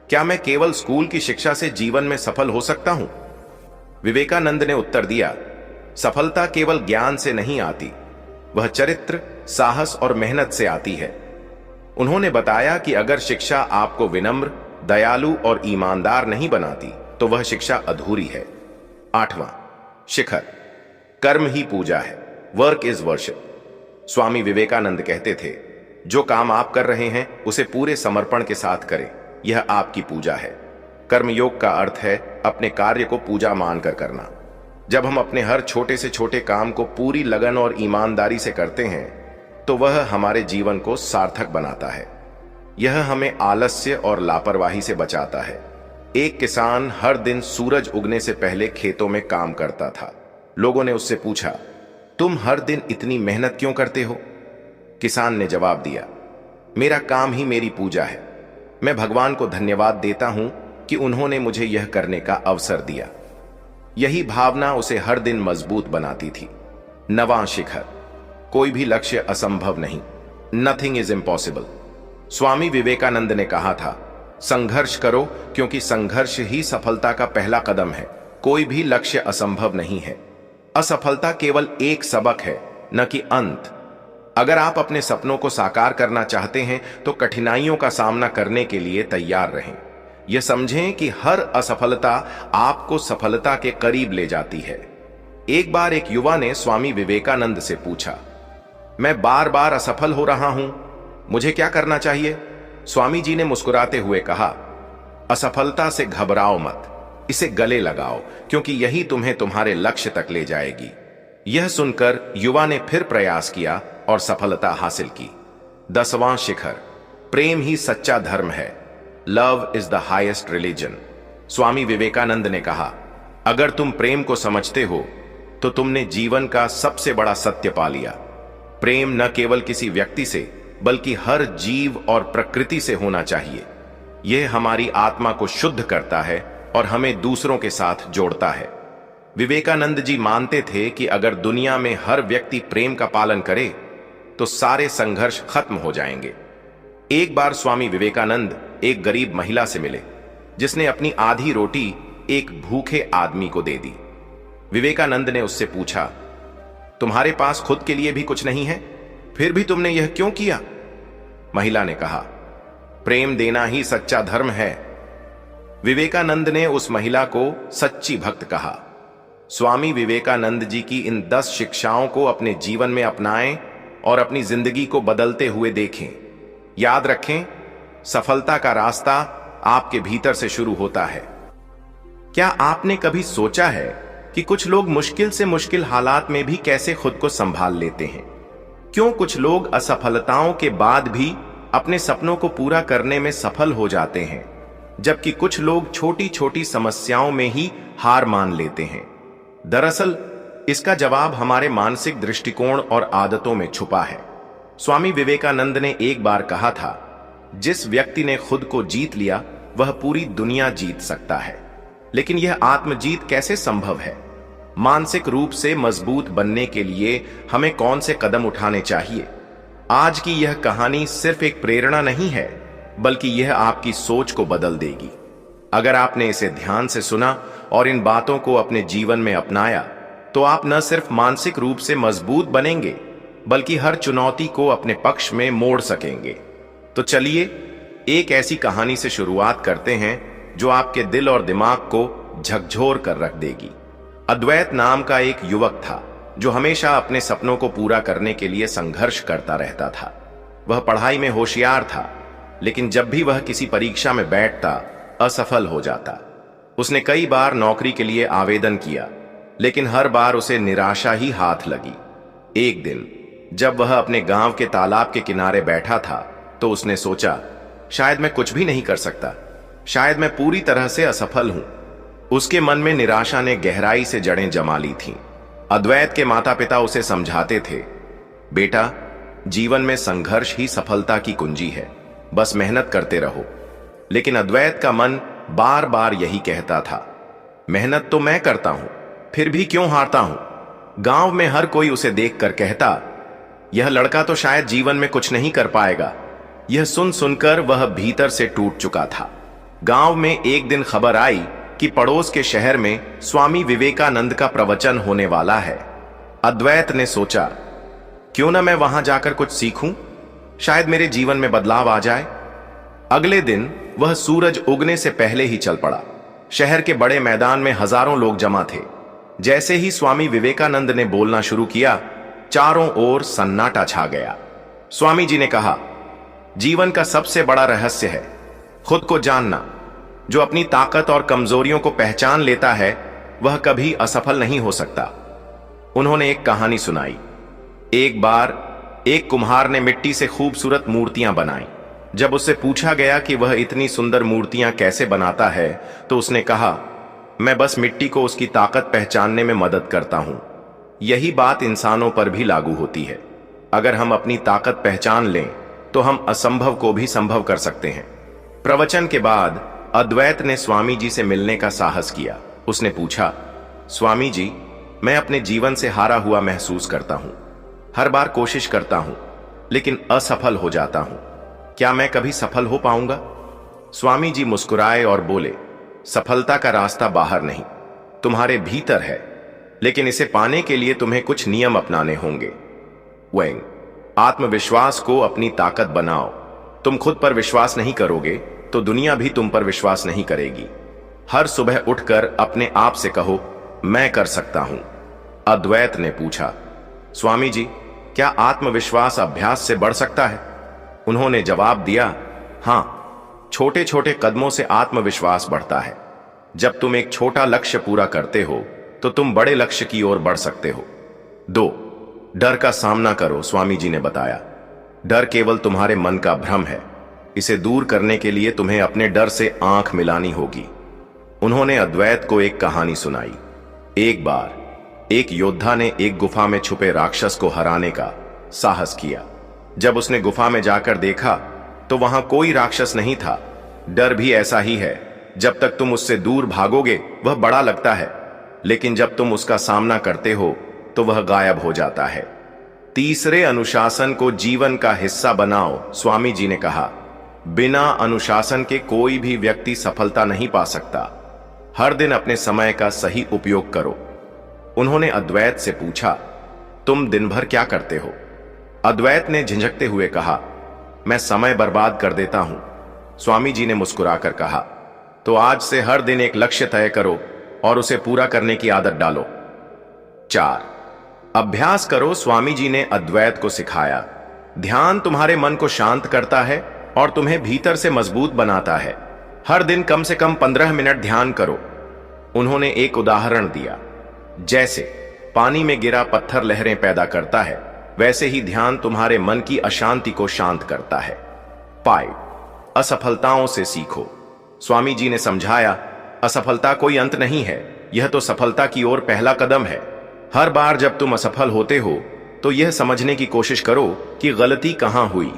क्या मैं केवल स्कूल की शिक्षा से जीवन में सफल हो सकता हूं? विवेकानंद ने उत्तर दिया, सफलता केवल ज्ञान से नहीं आती, वह चरित्र, साहस और मेहनत से आती है। उन्होंने बताया कि अगर शिक्षा आपको विनम्र, दयालु और ईमानदार नहीं बनाती तो वह शिक्षा अधूरी है। 8वां शिखर, कर्म ही पूजा है। Work is worship. Swami Vivekananda कहते थे, जो काम आप कर रहे हैं उसे पूरे समर्पण के साथ करें, यह आपकी पूजा है। कर्मयोग का अर्थ है अपने कार्य को पूजा मानकर करना। जब हम अपने हर छोटे से छोटे काम को पूरी लगन और ईमानदारी से करते हैं तो वह हमारे जीवन को सार्थक बनाता है। यह हमें आलस्य और लापरवाही से बचाता है। एक किसान हर दिन सूरज उगने से पहले खेतों में काम करता था। लोगों ने उससे पूछा, तुम हर दिन इतनी मेहनत क्यों करते हो? किसान ने जवाब दिया, मेरा काम ही मेरी पूजा है। मैं भगवान को धन्यवाद देता हूं कि उन्होंने मुझे यह करने का अवसर दिया। यही भावना उसे हर दिन मजबूत बनाती थी। 9वां शिखर, कोई भी लक्ष्य असंभव नहीं। Nothing is impossible. Swami Vivekananda ने कहा था, संघर्ष करो क्योंकि संघर्ष ही सफलता का पहला कदम है। कोई भी लक्ष्य असंभव नहीं है। असफलता केवल एक सबक है, न कि अंत। अगर आप अपने सपनों को साकार करना चाहते हैं तो कठिनाइयों का सामना करने के लिए तैयार रहें। यह समझें कि हर असफलता आपको सफलता के करीब ले जाती है। एक बार एक युवा ने स्वामी विवेकानंद से पूछा, मैं बार बार असफल हो रहा हूं, मुझे क्या करना चाहिए? स्वामी जी ने मुस्कुराते हुए कहा, असफलता से घबराओ मत, इसे गले लगाओ क्योंकि यही तुम्हें तुम्हारे लक्ष्य तक ले जाएगी। यह सुनकर युवा ने फिर प्रयास किया और सफलता हासिल की। 10वां शिखर, प्रेम ही सच्चा धर्म है। Love is the highest religion. Swami Vivekananda ने कहा, अगर तुम प्रेम को समझते हो तो तुमने जीवन का सबसे बड़ा सत्य पा लिया। प्रेम न केवल किसी व्यक्ति से बल्कि हर जीव और प्रकृति से होना चाहिए। यह हमारी आत्मा को शुद्ध करता है और हमें दूसरों के साथ जोड़ता है। विवेकानंद जी मानते थे कि अगर दुनिया में हर व्यक्ति प्रेम का पालन करे तो सारे संघर्ष खत्म हो जाएंगे। एक बार स्वामी विवेकानंद एक गरीब महिला से मिले जिसने अपनी आधी रोटी एक भूखे आदमी को दे दी। विवेकानंद ने उससे पूछा, तुम्हारे पास खुद के लिए भी कुछ नहीं है, फिर भी तुमने यह क्यों किया? महिला ने कहा, प्रेम देना ही सच्चा धर्म है। विवेकानंद ने उस महिला को सच्ची भक्त कहा। स्वामी विवेकानंद जी की इन 10 शिक्षाओं को अपने जीवन में अपनाएं और अपनी जिंदगी को बदलते हुए देखें। याद रखें, सफलता का रास्ता आपके भीतर से शुरू होता है। क्या आपने कभी सोचा है कि कुछ लोग मुश्किल से मुश्किल हालात में भी कैसे खुद को संभाल लेते हैं? क्यों कुछ लोग असफलताओं के बाद भी अपने सपनों को पूरा करने में सफल हो जाते हैं, जबकि कुछ लोग छोटी छोटी समस्याओं में ही हार मान लेते हैं? दरअसल इसका जवाब हमारे मानसिक दृष्टिकोण और आदतों में छुपा है। स्वामी विवेकानंद ने एक बार कहा था, जिस व्यक्ति ने खुद को जीत लिया वह पूरी दुनिया जीत सकता है। लेकिन यह आत्मजीत कैसे संभव है? मानसिक रूप से मजबूत बनने के लिए हमें कौन से कदम उठाने चाहिए? आज की यह कहानी सिर्फ एक प्रेरणा नहीं है, बल्कि यह आपकी सोच को बदल देगी। अगर आपने इसे ध्यान से सुना और इन बातों को अपने जीवन में अपनाया तो आप न सिर्फ मानसिक रूप से मजबूत बनेंगे बल्कि हर चुनौती को अपने पक्ष में मोड़ सकेंगे। तो चलिए एक ऐसी कहानी से शुरुआत करते हैं जो आपके दिल और दिमाग को झकझोर कर रख देगी। अद्वैत नाम का एक युवक था जो हमेशा अपने सपनों को पूरा करने के लिए संघर्ष करता रहता था। वह पढ़ाई में होशियार था, लेकिन जब भी वह किसी परीक्षा में बैठता असफल हो जाता। उसने कई बार नौकरी के लिए आवेदन किया, लेकिन हर बार उसे निराशा ही हाथ लगी। एक दिन जब वह अपने गांव के तालाब के किनारे बैठा था तो उसने सोचा, शायद मैं कुछ भी नहीं कर सकता, शायद मैं पूरी तरह से असफल हूं। उसके मन में निराशा ने गहराई से जड़ें जमा ली थीं। अद्वैत के माता पिता उसे समझाते थे, बेटा, जीवन में संघर्ष ही सफलता की कुंजी है, बस मेहनत करते रहो। लेकिन अद्वैत का मन बार बार यही कहता था, मेहनत तो मैं करता हूं, फिर भी क्यों हारता हूं? गांव में हर कोई उसे देखकर कहता, यह लड़का तो शायद जीवन में कुछ नहीं कर पाएगा। यह सुन सुनकर वह भीतर से टूट चुका था। गांव में एक दिन खबर आई कि पड़ोस के शहर में स्वामी विवेकानंद का प्रवचन होने वाला है। अद्वैत ने सोचा, क्यों ना मैं वहां जाकर कुछ सीखूं, शायद मेरे जीवन में बदलाव आ जाए। अगले दिन वह सूरज उगने से पहले ही चल पड़ा। शहर के बड़े मैदान में हजारों लोग जमा थे। जैसे ही स्वामी विवेकानंद ने बोलना शुरू किया, चारों ओर सन्नाटा छा गया। स्वामी जी ने कहा, जीवन का सबसे बड़ा रहस्य है खुद को जानना। जो अपनी ताकत और कमजोरियों को पहचान लेता है वह कभी असफल नहीं हो सकता। उन्होंने एक कहानी सुनाई। एक बार एक कुम्हार ने मिट्टी से खूबसूरत मूर्तियां बनाई। जब उससे पूछा गया कि वह इतनी सुंदर मूर्तियां कैसे बनाता है तो उसने कहा, मैं बस मिट्टी को उसकी ताकत पहचानने में मदद करता हूं। यही बात इंसानों पर भी लागू होती है। अगर हम अपनी ताकत पहचान लें तो हम असंभव को भी संभव कर सकते हैं। प्रवचन के बाद अद्वैत ने स्वामी जी से मिलने का साहस किया। उसने पूछा, स्वामी जी, मैं अपने जीवन से हारा हुआ महसूस करता हूं। हर बार कोशिश करता हूं लेकिन असफल हो जाता हूं। क्या मैं कभी सफल हो पाऊंगा? स्वामी जी मुस्कुराए और बोले, सफलता का रास्ता बाहर नहीं, तुम्हारे भीतर है, लेकिन इसे पाने के लिए तुम्हें कुछ नियम अपनाने होंगे। वेंग, आत्मविश्वास को अपनी ताकत बनाओ। तुम खुद पर विश्वास नहीं करोगे तो दुनिया भी तुम पर विश्वास नहीं करेगी। हर सुबह उठकर अपने आप से कहो, मैं कर सकता हूं। अद्वैत ने पूछा, स्वामी जी, क्या आत्मविश्वास अभ्यास से बढ़ सकता है? उन्होंने जवाब दिया, हां, छोटे छोटे कदमों से आत्मविश्वास बढ़ता है। जब तुम एक छोटा लक्ष्य पूरा करते हो तो तुम बड़े लक्ष्य की ओर बढ़ सकते हो। 2. डर का सामना करो, स्वामी जी ने बताया। डर केवल तुम्हारे मन का भ्रम है। इसे दूर करने के लिए तुम्हें अपने डर से आंख मिलानी होगी। उन्होंने अद्वैत को एक कहानी सुनाई। एक बार एक योद्धा ने एक गुफा में छुपे राक्षस को हराने का साहस किया। जब उसने गुफा में जाकर देखा तो वहां कोई राक्षस नहीं था। डर भी ऐसा ही है, जब तक तुम उससे दूर भागोगे वह बड़ा लगता है, लेकिन जब तुम उसका सामना करते हो तो वह गायब हो जाता है। तीसरे, अनुशासन को जीवन का हिस्सा बनाओ, स्वामी जी ने कहा। बिना अनुशासन के कोई भी व्यक्ति सफलता नहीं पा सकता। हर दिन अपने समय का सही उपयोग करो। उन्होंने अद्वैत से पूछा, तुम दिन भर क्या करते हो? अद्वैत ने झिझकते हुए कहा, मैं समय बर्बाद कर देता हूं। स्वामी जी ने मुस्कुराकर कहा, तो आज से हर दिन एक लक्ष्य तय करो और उसे पूरा करने की आदत डालो। 4, अभ्यास करो, स्वामी जी ने अद्वैत को सिखाया। ध्यान तुम्हारे मन को शांत करता है और तुम्हें भीतर से मजबूत बनाता है। हर दिन कम से कम 15 मिनट ध्यान करो। उन्होंने एक उदाहरण दिया, जैसे पानी में गिरा पत्थर लहरें पैदा करता है, वैसे ही ध्यान तुम्हारे मन की अशांति को शांत करता है। 5, असफलताओं से सीखो। स्वामी जी ने समझाया, असफलता कोई अंत नहीं है, यह तो सफलता की ओर पहला कदम है। हर बार जब तुम असफल होते हो तो यह समझने की कोशिश करो कि गलती कहां हुई।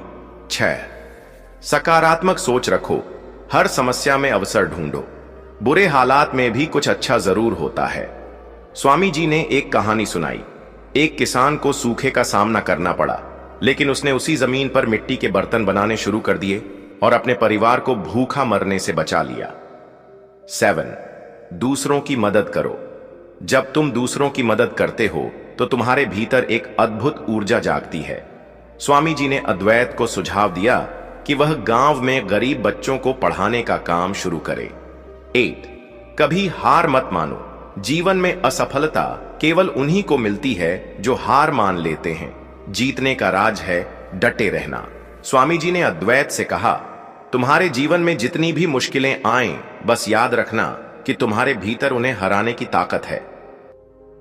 6, सकारात्मक सोच रखो। हर समस्या में अवसर ढूंढो। बुरे हालात में भी कुछ अच्छा जरूर होता है। स्वामी जी ने एक कहानी सुनाई। एक किसान को सूखे का सामना करना पड़ा, लेकिन उसने उसी जमीन पर मिट्टी के बर्तन बनाने शुरू कर दिए और अपने परिवार को भूखा मरने से बचा लिया। 7, दूसरों की मदद करो। जब तुम दूसरों की मदद करते हो तो तुम्हारे भीतर एक अद्भुत ऊर्जा जागती है। स्वामी जी ने अद्वैत को सुझाव दिया कि वह गांव में गरीब बच्चों को पढ़ाने का काम शुरू करे। 8, कभी हार मत मानो। जीवन में असफलता केवल उन्हीं को मिलती है जो हार मान लेते हैं। जीतने का राज है डटे रहना। स्वामी जी ने अद्वैत से कहा, तुम्हारे जीवन में जितनी भी मुश्किलें आएं, बस याद रखना कि तुम्हारे भीतर उन्हें हराने की ताकत है।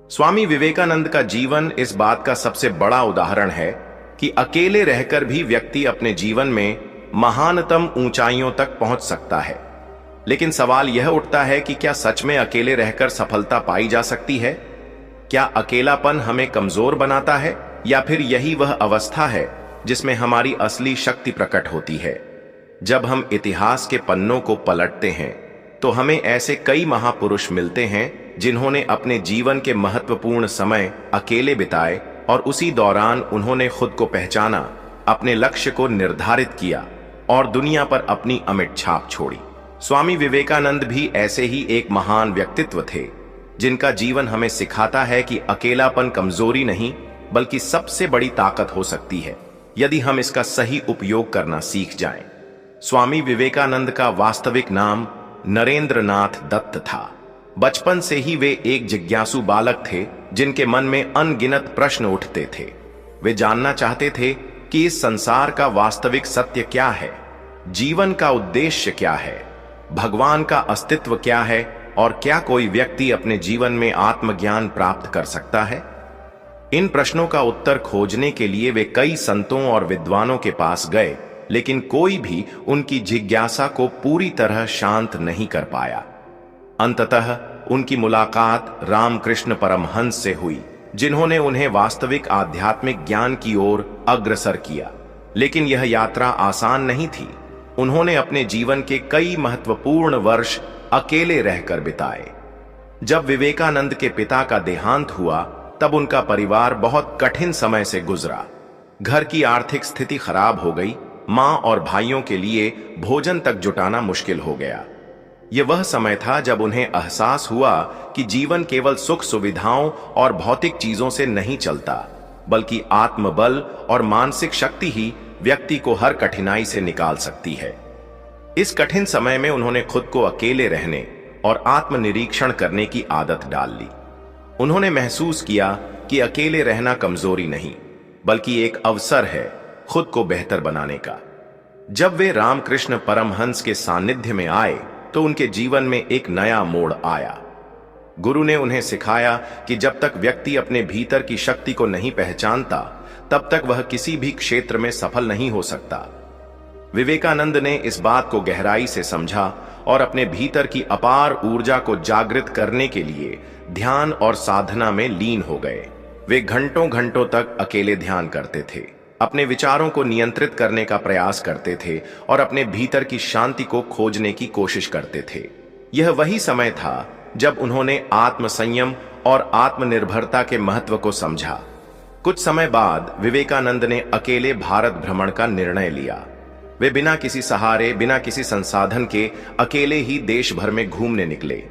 स्वामी विवेकानंद का जीवन इस बात का सबसे बड़ा उदाहरण है कि अकेले रहकर भी व्यक्ति अपने जीवन में महानतम ऊंचाइयों तक पहुंच सकता है। लेकिन सवाल यह उठता है कि क्या सच में अकेले रहकर सफलता पाई जा सकती है? क्या अकेलापन हमें कमजोर बनाता है, या फिर यही वह अवस्था है जिसमें हमारी असली शक्ति प्रकट होती है? जब हम इतिहास के पन्नों को पलटते हैं तो हमें ऐसे कई महापुरुष मिलते हैं जिन्होंने अपने जीवन के महत्वपूर्ण समय अकेले बिताए और उसी दौरान उन्होंने खुद को पहचाना, अपने लक्ष्य को निर्धारित किया और दुनिया पर अपनी अमिट छाप छोड़ी। स्वामी विवेकानंद भी ऐसे ही एक महान व्यक्तित्व थे, जिनका जीवन हमें सिखाता है कि अकेलापन कमजोरी नहीं बल्कि सबसे बड़ी ताकत हो सकती है, यदि हम इसका सही उपयोग करना सीख जाएं। स्वामी विवेकानंद का वास्तविक नाम नरेंद्र नाथ दत्त था। बचपन से ही वे एक जिज्ञासु बालक थे, जिनके मन में अनगिनत प्रश्न उठते थे। वे जानना चाहते थे कि इस संसार का वास्तविक सत्य क्या है, जीवन का उद्देश्य क्या है, भगवान का अस्तित्व क्या है और क्या कोई व्यक्ति अपने जीवन में आत्मज्ञान प्राप्त कर सकता है। इन प्रश्नों का उत्तर खोजने के लिए वे कई संतों और विद्वानों के पास गए, लेकिन कोई भी उनकी जिज्ञासा को पूरी तरह शांत नहीं कर पाया। अंततः उनकी मुलाकात रामकृष्ण परमहंस से हुई, जिन्होंने उन्हें वास्तविक आध्यात्मिक ज्ञान की ओर अग्रसर किया। लेकिन यह यात्रा आसान नहीं थी। उन्होंने अपने जीवन के कई महत्वपूर्ण वर्ष अकेले रहकर बिताए। जब विवेकानंद के पिता का देहांत हुआ तब उनका परिवार बहुत कठिन समय से गुजरा। घर की आर्थिक स्थिति खराब हो गई। मां और भाइयों के लिए भोजन तक जुटाना मुश्किल हो गया। यह वह समय था जब उन्हें एहसास हुआ कि जीवन केवल सुख सुविधाओं और भौतिक चीजों से नहीं चलता, बल्कि आत्मबल और मानसिक शक्ति ही व्यक्ति को हर कठिनाई से निकाल सकती है। इस कठिन समय में उन्होंने खुद को अकेले रहने और आत्मनिरीक्षण करने की आदत डाल ली। उन्होंने महसूस किया कि अकेले रहना कमजोरी नहीं, बल्कि एक अवसर है खुद को बेहतर बनाने का। जब वे रामकृष्ण परमहंस के सानिध्य में आए तो उनके जीवन में एक नया मोड़ आया। गुरु ने उन्हें सिखाया कि जब तक व्यक्ति अपने भीतर की शक्ति को नहीं पहचानता, तब तक वह किसी भी क्षेत्र में सफल नहीं हो सकता। विवेकानंद ने इस बात को गहराई से समझा और अपने भीतर की अपार ऊर्जा को जागृत करने के लिए ध्यान और साधना में लीन हो गए। वे घंटों घंटों तक अकेले ध्यान करते थे, अपने विचारों को नियंत्रित करने का प्रयास करते थे और अपने भीतर की शांति को खोजने की कोशिश करते थे। यह वही समय था जब उन्होंने आत्म संयम और आत्मनिर्भरता के महत्व को समझा। कुछ समय बाद विवेकानंद ने अकेले भारत भ्रमण का निर्णय लिया। वे बिना किसी सहारे, बिना किसी संसाधन के अकेले ही देश भर में घूमने निकले।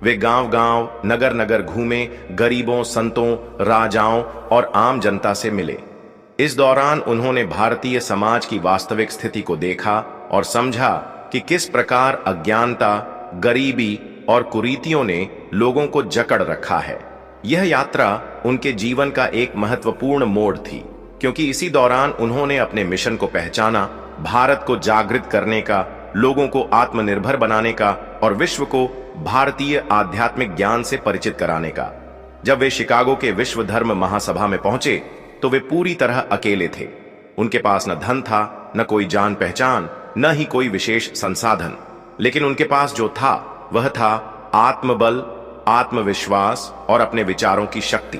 वे गांव-गांव, नगर-नगर घूमे, गरीबों, संतों, राजाओं और आम जनता से मिले। इस दौरान उन्होंने भारतीय समाज की वास्तविक स्थिति को देखा और समझा कि किस प्रकार अज्ञानता, गरीबी और कुरीतियों ने लोगों को जकड़ रखा है। यह यात्रा उनके जीवन का एक महत्वपूर्ण मोड़ थी, क्योंकि इसी दौरान उन्होंने अपने मिशन को पहचाना, भारत को जागृत करने का, लोगों को आत्मनिर्भर बनाने का और विश्व को भारतीय आध्यात्मिक ज्ञान से परिचित कराने का। जब वे शिकागो के विश्व धर्म महासभा में पहुंचे तो वे पूरी तरह अकेले थे। उनके पास न धन था, न कोई जान पहचान, न ही कोई विशेष संसाधन, लेकिन उनके पास जो था वह था आत्मबल, आत्मविश्वास और अपने विचारों की शक्ति।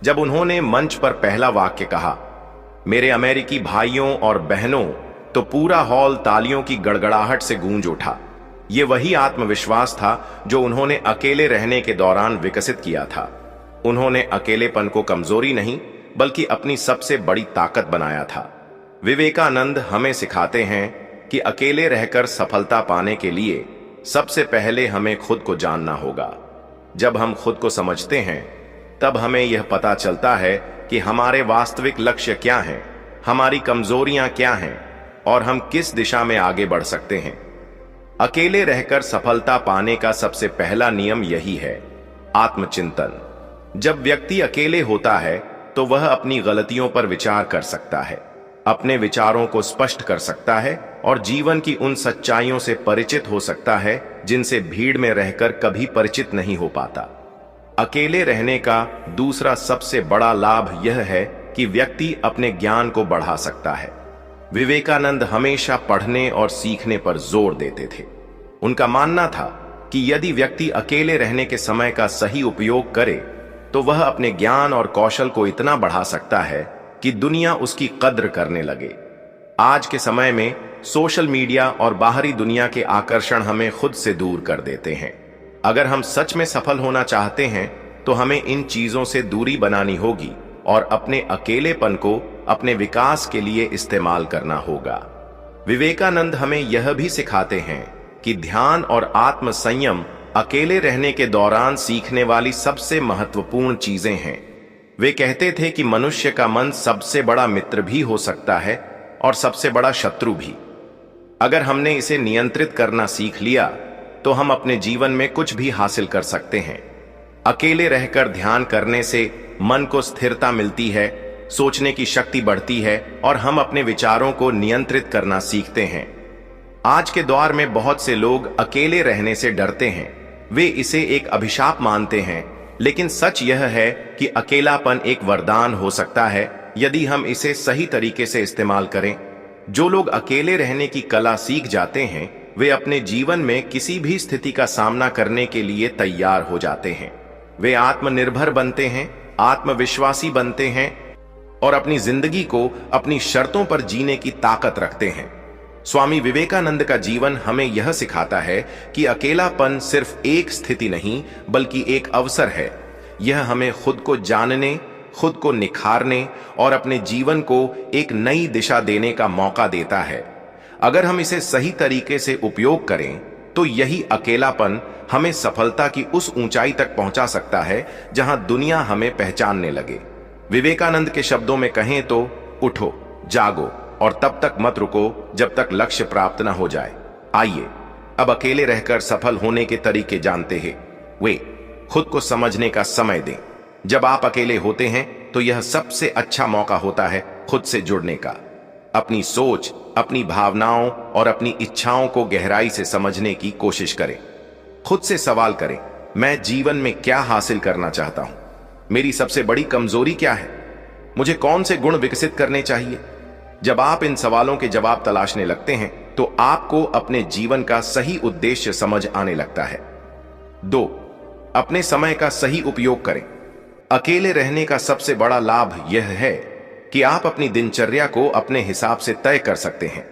जब उन्होंने मंच पर पहला वाक्य कहा, मेरे अमेरिकी भाइयों और बहनों, तो पूरा हॉल तालियों की गड़गड़ाहट से गूंज उठा। ये वही आत्मविश्वास था जो उन्होंने अकेले रहने के दौरान विकसित किया था। उन्होंने अकेलेपन को कमजोरी नहीं, बल्कि अपनी सबसे बड़ी ताकत बनाया था। विवेकानंद हमें सिखाते हैं कि अकेले रहकर सफलता पाने के लिए सबसे पहले हमें खुद को जानना होगा। जब हम खुद को समझते हैं, तब हमें यह पता चलता है कि हमारे वास्तविक लक्ष्य क्या हैं, हमारी कमजोरियां क्या हैं और हम किस दिशा में आगे बढ़ सकते हैं। अकेले रहकर सफलता पाने का सबसे पहला नियम यही है, आत्मचिंतन। जब व्यक्ति अकेले होता है तो वह अपनी गलतियों पर विचार कर सकता है, अपने विचारों को स्पष्ट कर सकता है और जीवन की उन सच्चाइयों से परिचित हो सकता है जिनसे भीड़ में रहकर कभी परिचित नहीं हो पाता। अकेले रहने का दूसरा सबसे बड़ा लाभ यह है कि व्यक्ति अपने ज्ञान को बढ़ा सकता है। विवेकानंद हमेशा पढ़ने और सीखने पर जोर देते थे। उनका मानना था कि यदि व्यक्ति अकेले रहने के समय का सही उपयोग करे तो वह अपने ज्ञान और कौशल को इतना बढ़ा सकता है कि दुनिया उसकी कद्र करने लगे। आज के समय में सोशल मीडिया और बाहरी दुनिया के आकर्षण हमें खुद से दूर कर देते हैं। अगर हम सच में सफल होना चाहते हैं तो हमें इन चीजों से दूरी बनानी होगी और अपने अकेलेपन को अपने विकास के लिए इस्तेमाल करना होगा। विवेकानंद हमें यह भी सिखाते हैं कि ध्यान और आत्म संयम अकेले रहने के दौरान सीखने वाली सबसे महत्वपूर्ण चीजें हैं। वे कहते थे कि मनुष्य का मन सबसे बड़ा मित्र भी हो सकता है और सबसे बड़ा शत्रु भी। अगर हमने इसे नियंत्रित करना सीख लिया तो हम अपने जीवन में कुछ भी हासिल कर सकते हैं। अकेले रहकर ध्यान करने से मन को स्थिरता मिलती है, सोचने की शक्ति बढ़ती है और हम अपने विचारों को नियंत्रित करना सीखते हैं। आज के दौर में बहुत से लोग अकेले रहने से डरते हैं। वे इसे एक अभिशाप मानते हैं, लेकिन सच यह है कि अकेलापन एक वरदान हो सकता है यदि हम इसे सही तरीके से इस्तेमाल करें। जो लोग अकेले रहने की कला सीख जाते हैं, वे अपने जीवन में किसी भी स्थिति का सामना करने के लिए तैयार हो जाते हैं। वे आत्मनिर्भर बनते हैं, आत्मविश्वासी बनते हैं और अपनी जिंदगी को अपनी शर्तों पर जीने की ताकत रखते हैं। स्वामी विवेकानंद का जीवन हमें यह सिखाता है कि अकेलापन सिर्फ एक स्थिति नहीं, बल्कि एक अवसर है। यह हमें खुद को जानने, खुद को निखारने और अपने जीवन को एक नई दिशा देने का मौका देता है। अगर हम इसे सही तरीके से उपयोग करें तो यही अकेलापन हमें सफलता की उस ऊंचाई तक पहुंचा सकता है जहां दुनिया हमें पहचानने लगे। विवेकानंद के शब्दों में कहें तो, उठो, जागो और तब तक मत रुको जब तक लक्ष्य प्राप्त न हो जाए। आइए अब अकेले रहकर सफल होने के तरीके जानते हैं। वे खुद को समझने का समय दें। जब आप अकेले होते हैं तो यह सबसे अच्छा मौका होता है खुद से जुड़ने का। अपनी सोच, अपनी भावनाओं और अपनी इच्छाओं को गहराई से समझने की कोशिश करें। खुद से सवाल करें, मैं जीवन में क्या हासिल करना चाहता हूं, मेरी सबसे बड़ी कमजोरी क्या है, मुझे कौन से गुण विकसित करने चाहिए। जब आप इन सवालों के जवाब तलाशने लगते हैं तो आपको अपने जीवन का सही उद्देश्य समझ आने लगता है। 2. अपने समय का सही उपयोग करें। अकेले रहने का सबसे बड़ा लाभ यह है कि आप अपनी दिनचर्या को अपने हिसाब से तय कर सकते हैं।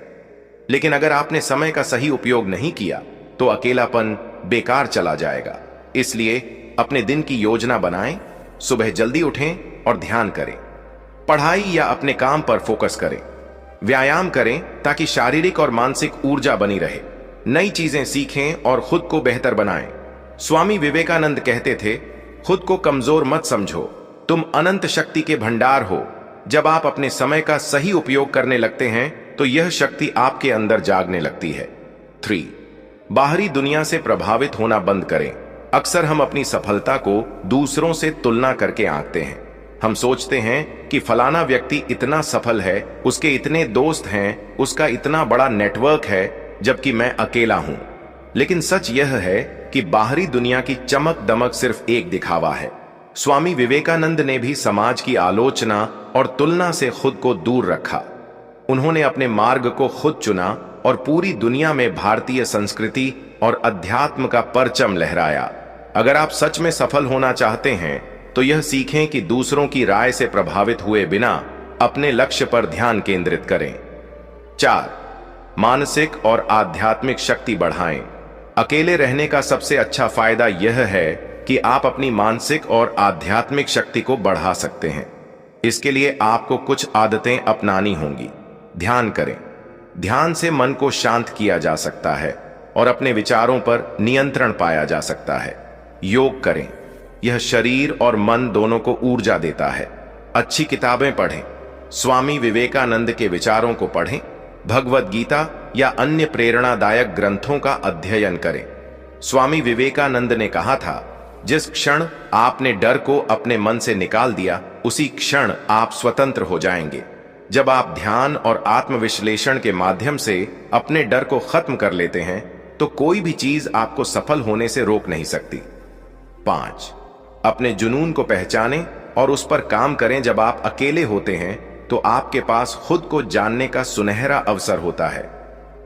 लेकिन अगर आपने समय का सही उपयोग नहीं किया तो अकेलापन बेकार चला जाएगा। इसलिए अपने दिन की योजना बनाएं, सुबह जल्दी उठें और ध्यान करें। पढ़ाई या अपने काम पर फोकस करें। व्यायाम करें ताकि शारीरिक और मानसिक ऊर्जा बनी रहे। नई चीजें सीखें और खुद को बेहतर बनाएं। स्वामी विवेकानंद कहते थे, खुद को कमजोर मत समझो, तुम अनंत शक्ति के भंडार हो। जब आप अपने समय का सही उपयोग करने लगते हैं तो यह शक्ति आपके अंदर जागने लगती है। 3. बाहरी दुनिया से प्रभावित होना बंद करें। अक्सर हम अपनी सफलता को दूसरों से तुलना करके आंकते हैं। हम सोचते हैं कि फलाना व्यक्ति इतना सफल है, उसके इतने दोस्त हैं, उसका इतना बड़ा नेटवर्क है, जबकि मैं अकेला हूं। लेकिन सच यह है कि बाहरी दुनिया की चमक दमक सिर्फ एक दिखावा है। स्वामी विवेकानंद ने भी समाज की आलोचना और तुलना से खुद को दूर रखा। उन्होंने अपने मार्ग को खुद चुना और पूरी दुनिया में भारतीय संस्कृति और अध्यात्म का परचम लहराया। अगर आप सच में सफल होना चाहते हैं तो यह सीखें कि दूसरों की राय से प्रभावित हुए बिना अपने लक्ष्य पर ध्यान केंद्रित करें। 4. मानसिक और आध्यात्मिक शक्ति बढ़ाएं। अकेले रहने का सबसे अच्छा फायदा यह है कि आप अपनी मानसिक और आध्यात्मिक शक्ति को बढ़ा सकते हैं। इसके लिए आपको कुछ आदतें अपनानी होंगी। ध्यान करें। ध्यान से मन को शांत किया जा सकता है और अपने विचारों पर नियंत्रण पाया जा सकता है। योग करें। यह शरीर और मन दोनों को ऊर्जा देता है। अच्छी किताबें पढ़ें। स्वामी विवेकानंद के विचारों को पढ़ें। भगवद गीता या अन्य प्रेरणादायक ग्रंथों का अध्ययन करें। स्वामी विवेकानंद ने कहा था, जिस क्षण आपने डर को अपने मन से निकाल दिया, उसी क्षण आप स्वतंत्र हो जाएंगे। जब आप ध्यान और आत्मविश्लेषण के माध्यम से अपने डर को खत्म कर लेते हैं तो कोई भी चीज आपको सफल होने से रोक नहीं सकती। 5. अपने जुनून को पहचानें और उस पर काम करें। जब आप अकेले होते हैं तो आपके पास खुद को जानने का सुनहरा अवसर होता है।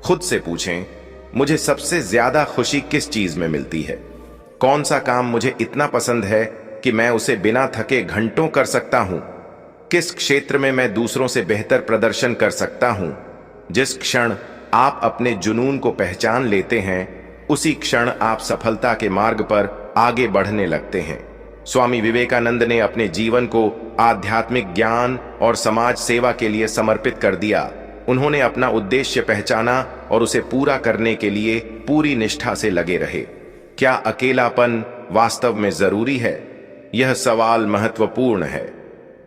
खुद से पूछें, मुझे सबसे ज्यादा खुशी किस चीज में मिलती है? कौन सा काम मुझे इतना पसंद है कि मैं उसे बिना थके घंटों कर सकता हूं? किस क्षेत्र में मैं दूसरों से बेहतर प्रदर्शन कर सकता हूं? जिस क्षण आप अपने जुनून को पहचान लेते हैं, उसी क्षण आप सफलता के मार्ग पर आगे बढ़ने लगते हैं। स्वामी विवेकानंद ने अपने जीवन को आध्यात्मिक ज्ञान और समाज सेवा के लिए समर्पित कर दिया। उन्होंने अपना उद्देश्य पहचाना और उसे पूरा करने के लिए पूरी निष्ठा से लगे रहे। क्या अकेलापन वास्तव में जरूरी है? यह सवाल महत्वपूर्ण है।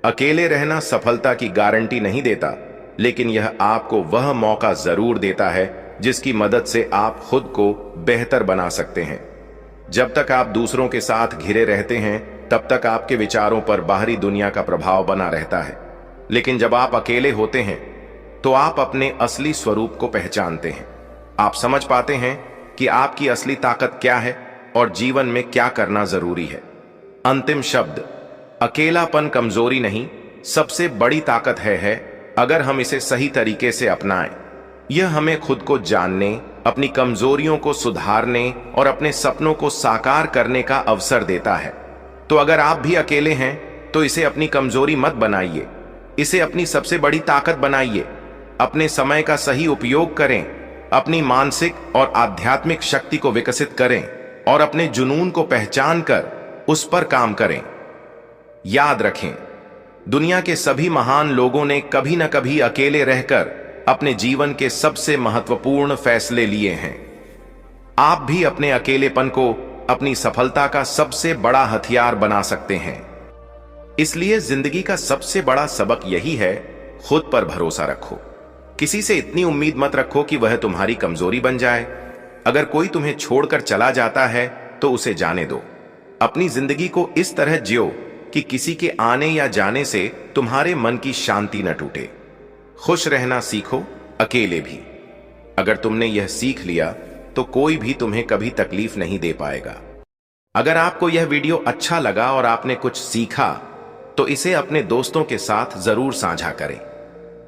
अकेले रहना सफलता की गारंटी नहीं देता, लेकिन यह आपको वह मौका जरूर देता है जिसकी मदद से आप खुद को बेहतर बना सकते हैं। जब तक आप दूसरों के साथ घिरे रहते हैं, तब तक आपके विचारों पर बाहरी दुनिया का प्रभाव बना रहता है। लेकिन जब आप अकेले होते हैं तो आप अपने असली स्वरूप को पहचानते हैं। आप समझ पाते हैं कि आपकी असली ताकत क्या है और जीवन में क्या करना जरूरी है। अंतिम शब्द, अकेलापन कमजोरी नहीं, सबसे बड़ी ताकत है अगर हम इसे सही तरीके से अपनाएं। यह हमें खुद को जानने, अपनी कमजोरियों को सुधारने और अपने सपनों को साकार करने का अवसर देता है। तो अगर आप भी अकेले हैं तो इसे अपनी कमजोरी मत बनाइए, इसे अपनी सबसे बड़ी ताकत बनाइए। अपने समय का सही उपयोग करें, अपनी मानसिक और आध्यात्मिक शक्ति को विकसित करें और अपने जुनून को पहचान कर उस पर काम करें। याद रखें, दुनिया के सभी महान लोगों ने कभी न कभी अकेले रहकर अपने जीवन के सबसे महत्वपूर्ण फैसले लिए हैं। आप भी अपने अकेलेपन को अपनी सफलता का सबसे बड़ा हथियार बना सकते हैं। इसलिए जिंदगी का सबसे बड़ा सबक यही है, खुद पर भरोसा रखो। किसी से इतनी उम्मीद मत रखो कि वह तुम्हारी कमजोरी बन जाए। अगर कोई तुम्हें छोड़कर चला जाता है तो उसे जाने दो। अपनी जिंदगी को इस तरह जियो कि किसी के आने या जाने से तुम्हारे मन की शांति न टूटे। खुश रहना सीखो, अकेले भी। अगर तुमने यह सीख लिया तो कोई भी तुम्हें कभी तकलीफ नहीं दे पाएगा। अगर आपको यह वीडियो अच्छा लगा और आपने कुछ सीखा तो इसे अपने दोस्तों के साथ जरूर साझा करें।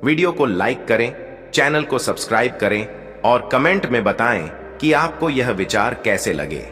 वीडियो को लाइक करें, चैनल को सब्सक्राइब करें और कमेंट में बताएं कि आपको यह विचार कैसे लगे।